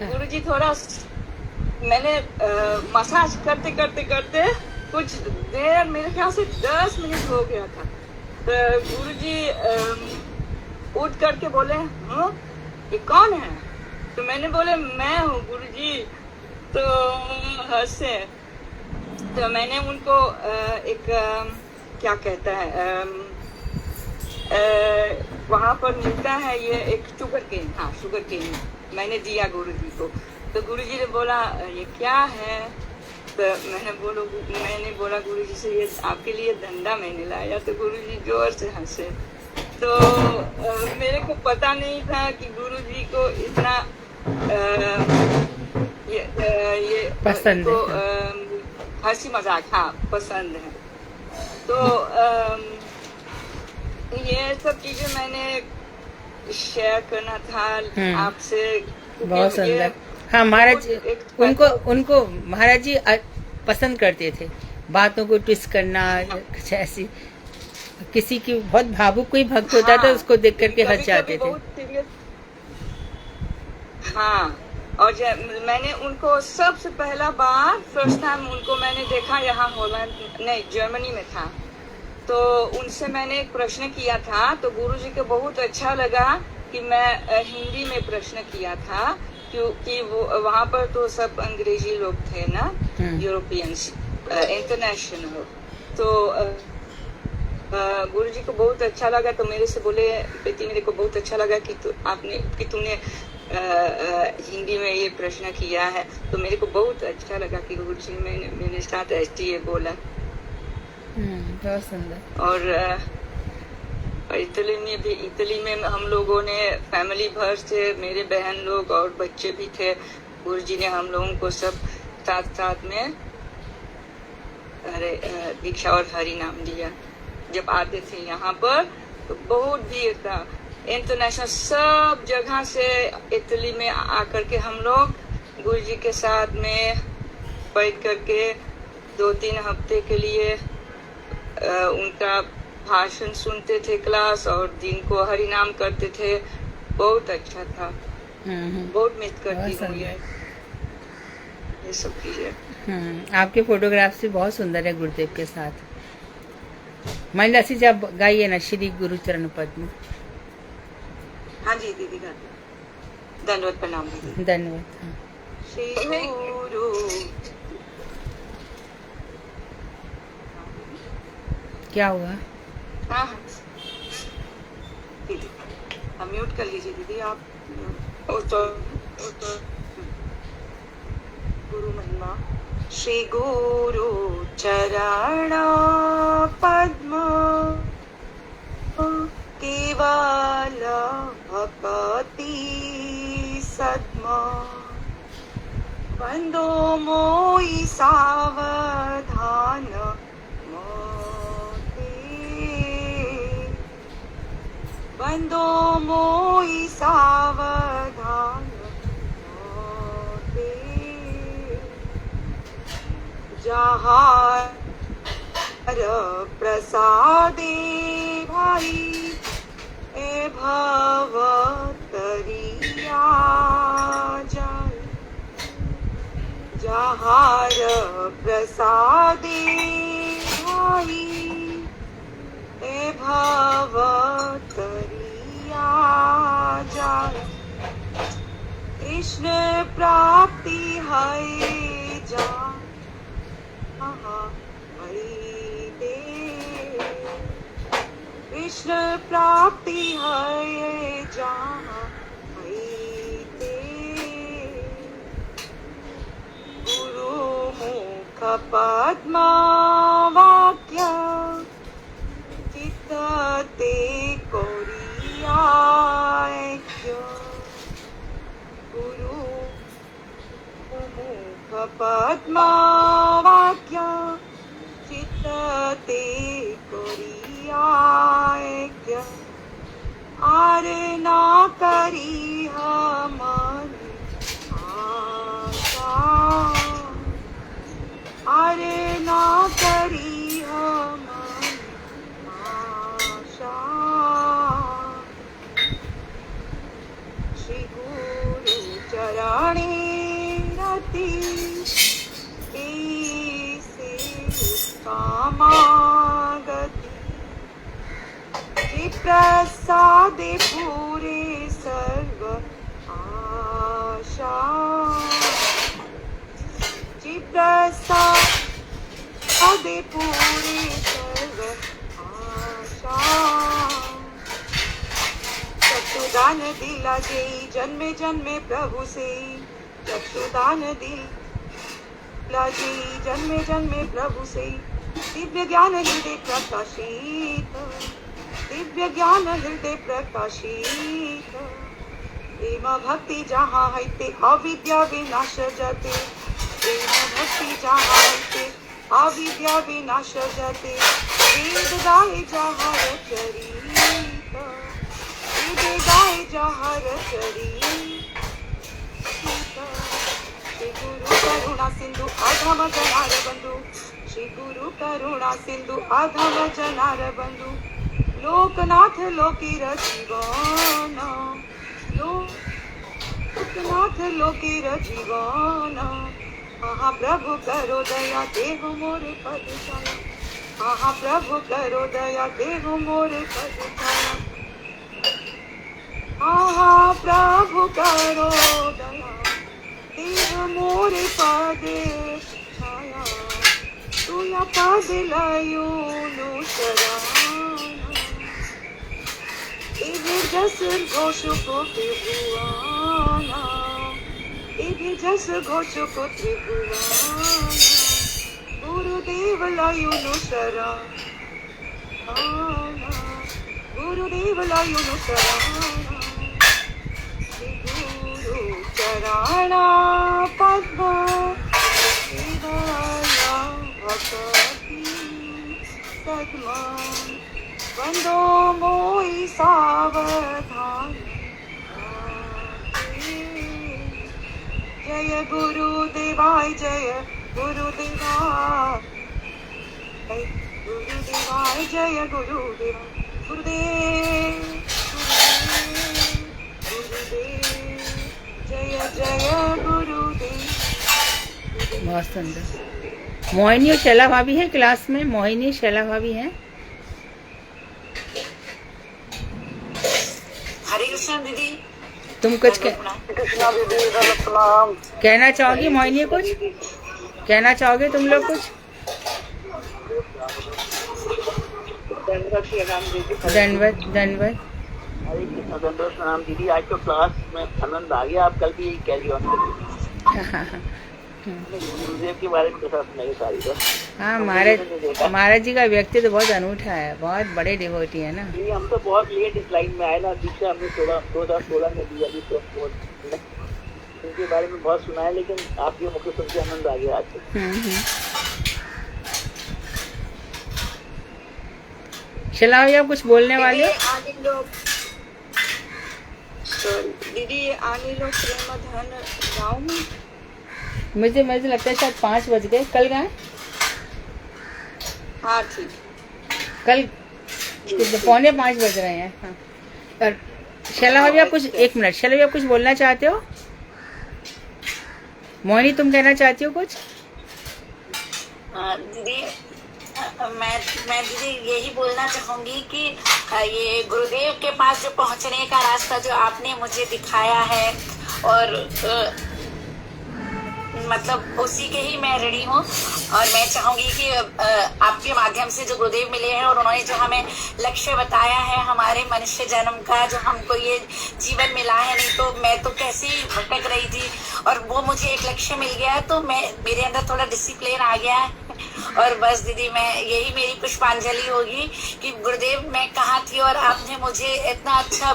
गुरुजी थोड़ा, मैंने मसाज करते करते करते कुछ देर, मेरे ख्याल से 10 मिनट हो गया था, तो गुरुजी उठ करके बोले ये कौन है। तो मैंने बोले मैं हूँ गुरुजी। तो हंसे। तो मैंने उनको एक क्या कहता है वहाँ पर मिलता है ये एक शुगर केन, हाँ शुगर केन मैंने दिया गुरुजी को। तो गुरुजी ने बोला ये क्या है। तो मैंने बोला गुरुजी से ये आपके लिए धंधा मैंने लाया। तो गुरुजी जोर से हंसे। तो मेरे को पता नहीं था कि गुरुजी को इतना ये पसंद तो है, हंसी मजाक हाँ पसंद है। तो ये सब चीजें मैंने शेयर करना था आपसे। बहुत सुंदर। हाँ महाराज जी उनको महाराज जी पसंद करते थे बातों को ट्विस्ट करना, कुछ ऐसी। किसी की बहुत भावुक कोई भक्त होता था उसको देख करके हंस जाते थे। हाँ, और मैंने उनको सबसे पहला बार फर्स्ट टाइम उनको मैंने देखा यहाँ हॉलैंड नहीं जर्मनी में था। तो उनसे मैंने एक प्रश्न किया था, तो गुरुजी को बहुत अच्छा लगा कि मैं हिंदी में प्रश्न किया था, क्योंकि वो वहाँ पर तो सब अंग्रेजी लोग थे ना, यूरोपियंस इंटरनेशनल। तो गुरुजी को बहुत अच्छा लगा। तो मेरे से बोले बेटी मेरे को बहुत अच्छा लगा कि तुमने हिंदी में ये प्रश्न किया है। तो मेरे को बहुत अच्छा लगा कि गुरुजी मेरे साथ ऐसे ये बोला। बहुत सुंदर। और इटली में हम लोगों ने फैमिली भर से, मेरे बहन लोग और बच्चे भी थे, गुरुजी ने हम लोगों को सब साथ में दीक्षा और हरि नाम दिया। जब आते थे यहाँ पर तो बहुत भीड़ था, इंटरनेशनल सब जगह से इटली में आकर के हम लोग गुरुजी के साथ में बैठ करके 2-3 हफ्ते के लिए उनका भाषण सुनते थे क्लास, और दिन को हरि नाम करते थे। बहुत अच्छा था। बहुत मिस करती हूँ ये सब चीजें। आपके फोटोग्राफ्स भी बहुत सुंदर है गुरुदेव के साथ। महिला से जब गाइए ना श्री गुरु चरण पद्म। हाँ जी दीदी गाते। धन्यवाद, प्रणाम दीदी। धन्यवाद। श्री गुरु क्या हुआ? हाँ दीदी आप म्यूट कर लीजिए दीदी आप। गुरु महिमा। श्री गुरु चरण पद्म केवल भक्ति सद्म बंदो मोई सावधान बंदो मोई सावधान जहार प्रसादे भाई ए भव तरिया जाय। जहार प्रसादे भाई ए भव तरिया जाय। कृष्ण प्राप्ति है जा कृष्ण प्राप्ति है जहाँ गुरु मुख पद्म वाक्य पद्मवाक्य चित्तते कोरियाज्ञ आरे ना करी हमारी आशा आरे ना करी हमारी आशा श्री गुरु चरणे रति से उत्तमागति प्रसादे पूरे सर्व आशा प्रसादे पूरे सर्व आशा चक्षुदान दिला जे जन्मे जन्मे प्रभु से चक्षुदान दिला जे जन्मे जन्मे प्रभु से दिव्य ज्ञान हृदय प्रकाशित दिव्य ज्ञान हृदय प्रकाशित प्रेम भक्ति जहाँ है ते अविद्या विनाश जाते प्रेम भक्ति जहाँ है ते अविद्या विनाश जाते वेद गाए जहाँ चरित वेद गाए जहाँ चरित श्री गुरु करुणा सिंधु अधम जनार बंधु श्री गुरु करुणा सिंधु अधम जनार बंधु लोकनाथ लोकीर जीवन लोकनाथ लोकीर जीवन आहा प्रभु करो दया देहु मोरे पद छाया आहा प्रभु करो दया देहु मोरे पद छाया आहा प्रभु करो दया देहु मोरे पद छाया तुया पद लयो नु शरण इधर जस घोष को त्रिभुवाना इधर जस घोष को त्रिभुवाना गुरुदेव लायुनु शरण गुरुदेव लायुनु शरण श्री गुरु चरणा पद्म शिवाया भक्ति सद्मा बंदो मोई सावधान जय गुरुदेवाय जय गुरुदेवाय गुरुदेवाय जय गुरुदेव गुरुदेव गुरुदेव जय जय गुरुदेव। बहुत सुंदर। मोहिनी और शैला भाभी है क्लास में, मोहिनी शैला भाभी हैं। हरे कृष्ण दीदी। तुम कुछ कृष्णा दीदी प्रणाम। कहना चाहोगी मोहिनी? कुछ कहना चाहोगे तुम लोग कुछ? दंडवत दंडवत। हरे कृष्ण दंडवत प्रणाम दीदी। आज तो क्लास में आनंद आ गया। आप कल भी कैरी ऑन करिए। गुरुदेव के बारे में कैसा सुनाइए सारी बात। हाँ, महाराज जी का व्यक्तित्व बहुत अनूठा है, बहुत बड़े डिवोटी है ना। हम तो बहुत लेट इस लाइन में आए ना, दीक्षा हमने 2016 में दी। अभी तो उनके बारे में बहुत सुना है, लेकिन आपके मुख सुन के आनंद आ गया आज। शैला भैया कुछ बोलने वाले हो? दीदी आने लोग प्रेम धन गाँव में मुझे लगता है शायद 5 बज गए। कल गए? हाँ ठीक। कल 4:45 बज रहे हैं। हाँ। और शैला भैया कुछ 1 मिनट, शैला भैया कुछ बोलना चाहते हो? मोहिनी तुम कहना चाहती हो कुछ? दीदी मैं दीदी यही बोलना चाहूंगी कि ये गुरुदेव के पास जो पहुंचने का रास्ता जो आपने मुझे दिखाया है, और मतलब उसी के ही मैं ऋणी हूँ। और मैं चाहूंगी कि आपके माध्यम से जो गुरुदेव मिले हैं और उन्होंने जो हमें लक्ष्य बताया है हमारे मनुष्य जन्म का, जो हमको ये जीवन मिला है, नहीं तो मैं तो कैसे ही भटक रही थी और वो मुझे एक लक्ष्य मिल गया, तो मेरे अंदर थोड़ा डिसिप्लिन आ गया है। और बस दीदी मैं यही मेरी पुष्पांजलि होगी कि गुरुदेव मैं कहाँ थी और आपने मुझे इतना अच्छा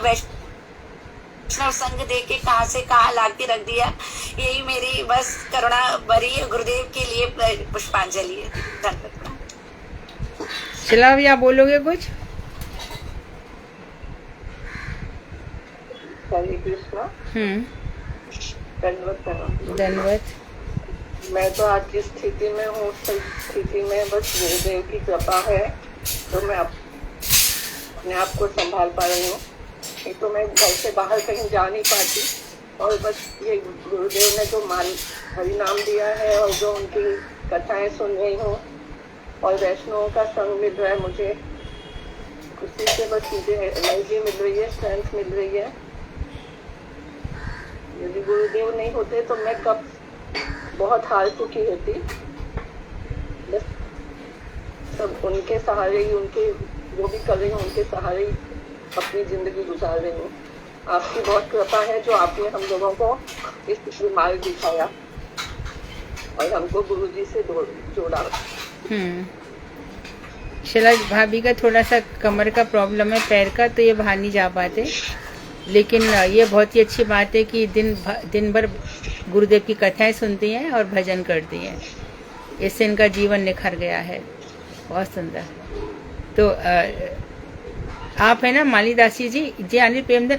वैष्णव संग दे के कहाँ से कहाँ लाके रख दिया। यही मेरी बस करुणा भरी गुरुदेव के लिए पुष्पांजलि है। धन्यवाद। चला भैया बोलोगे कुछ? हरे कृष्णा। धन्यवाद। धन्यवाद। मैं तो आज जिस स्थिति में हूँ उस स्थिति में बस गुरुदेव की कृपा है तो मैं अपने आप को संभाल पा रही हूँ। नहीं तो मैं घर से बाहर कहीं जा नहीं पाती। और बस ये गुरुदेव ने जो हरि नाम दिया है और जो उनकी कथाएं सुन रही हूँ और वैष्णवों का संग मिल रहा है मुझे, उसी से बस मुझे एनर्जी मिल रही है, स्ट्रेंथ मिल रही है। यदि गुरुदेव नहीं होते तो मैं कब बहुत हार चुकी होती। बस सब उनके सहारे ही, उनके जो भी कर रही हूँ उनके सहारे ही अपनी जिंदगी गुजार रही हूँ। आपकी बहुत कृपा है जो आपने हम लोगों को इस मार्ग दिखाया और हमको गुरुजी से जोड़ा। शिला भाभी का थोड़ा सा कमर का प्रॉब्लम है, पैर का, तो ये बाहर नहीं जा पाते। लेकिन ये बहुत ही अच्छी बात है कि दिन भर गुरुदेव की कथाएं सुनती हैं और भजन करती हैं। इससे इनका जीवन निखर गया है। बहुत सुंदर। तो आप है ना मालिदासी जी, जी अनिल प्रेमदन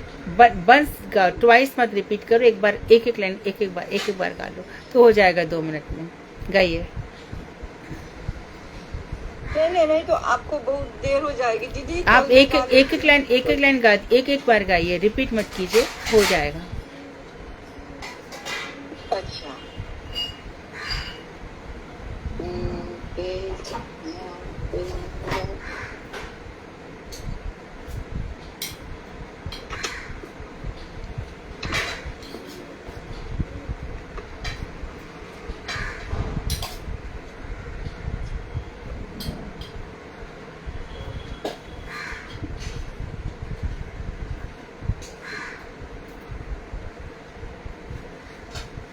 बंस गा, ट्वाइस मत रिपीट करो, एक बार एक लाइन एक बार गा लो तो हो जाएगा 2 मिनट में। गाइए। नहीं तो आपको बहुत देर हो जाएगी दीदी। आप एक लाइन गा, एक बार गाइए, रिपीट मत कीजिए, हो जाएगा। अच्छा।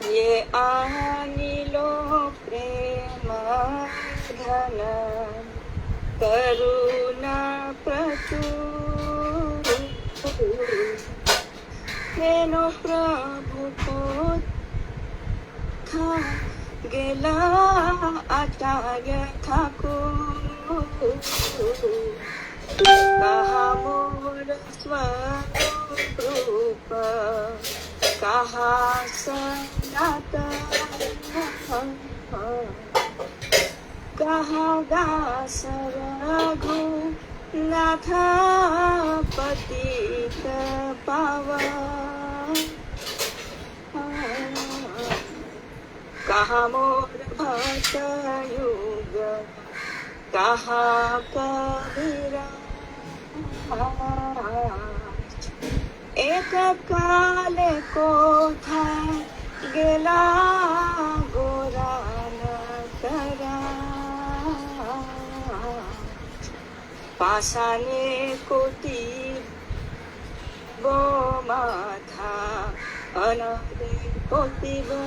ये आनिलो प्रेम धन करुणा प्रचुर हेनो प्रभु को था गेला आचार्य ठाकुर कहा मोर स्वरूप रूप कहा सनातन कहा दास रघु नाथ पतित पावन कहा मोर भक्त युग कहा कबीरा एक काल को था गेला गोरा न करा पासाने कोटी वो माथा अनादे कोटी वो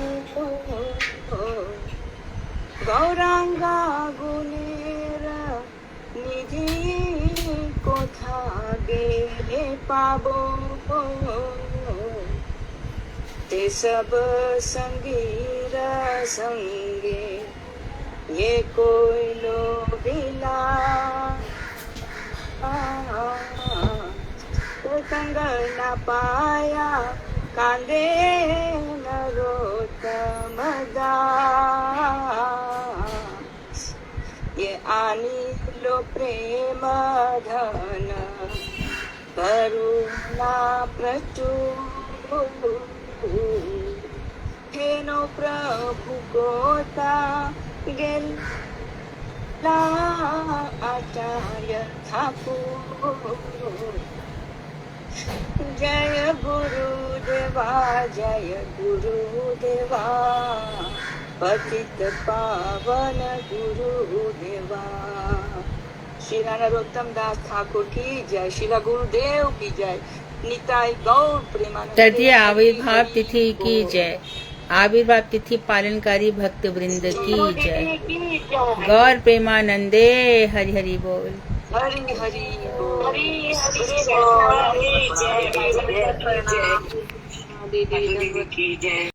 गौरांगा गुनेर निधि को था गेले पाबो ते सब संगीर संगे ये कोई लोभिला तो संग न पाया कांदे नरोत्तम दास ये आनिलो प्रेम धन करुणा प्रचुर हेनो प्रभु गोता गेला आचार्य ठाकुर जय गुरुदेवा जय गुरुदेवा पतित पावन गुरुदेवा। श्री नरोत्तम दास ठाकुर की जय, श्रीला गुरुदेव की जय, निताई गौर प्रेमानंद। तृतीय आविर्भाव तिथि की जय, आविर्भाव तिथि पालनकारी भक्त वृंद की जय, गौर प्रेमानंदे हरि हरि बोल। हरी हरी बोल। हरी हरी बोल। दीदी दंडवत।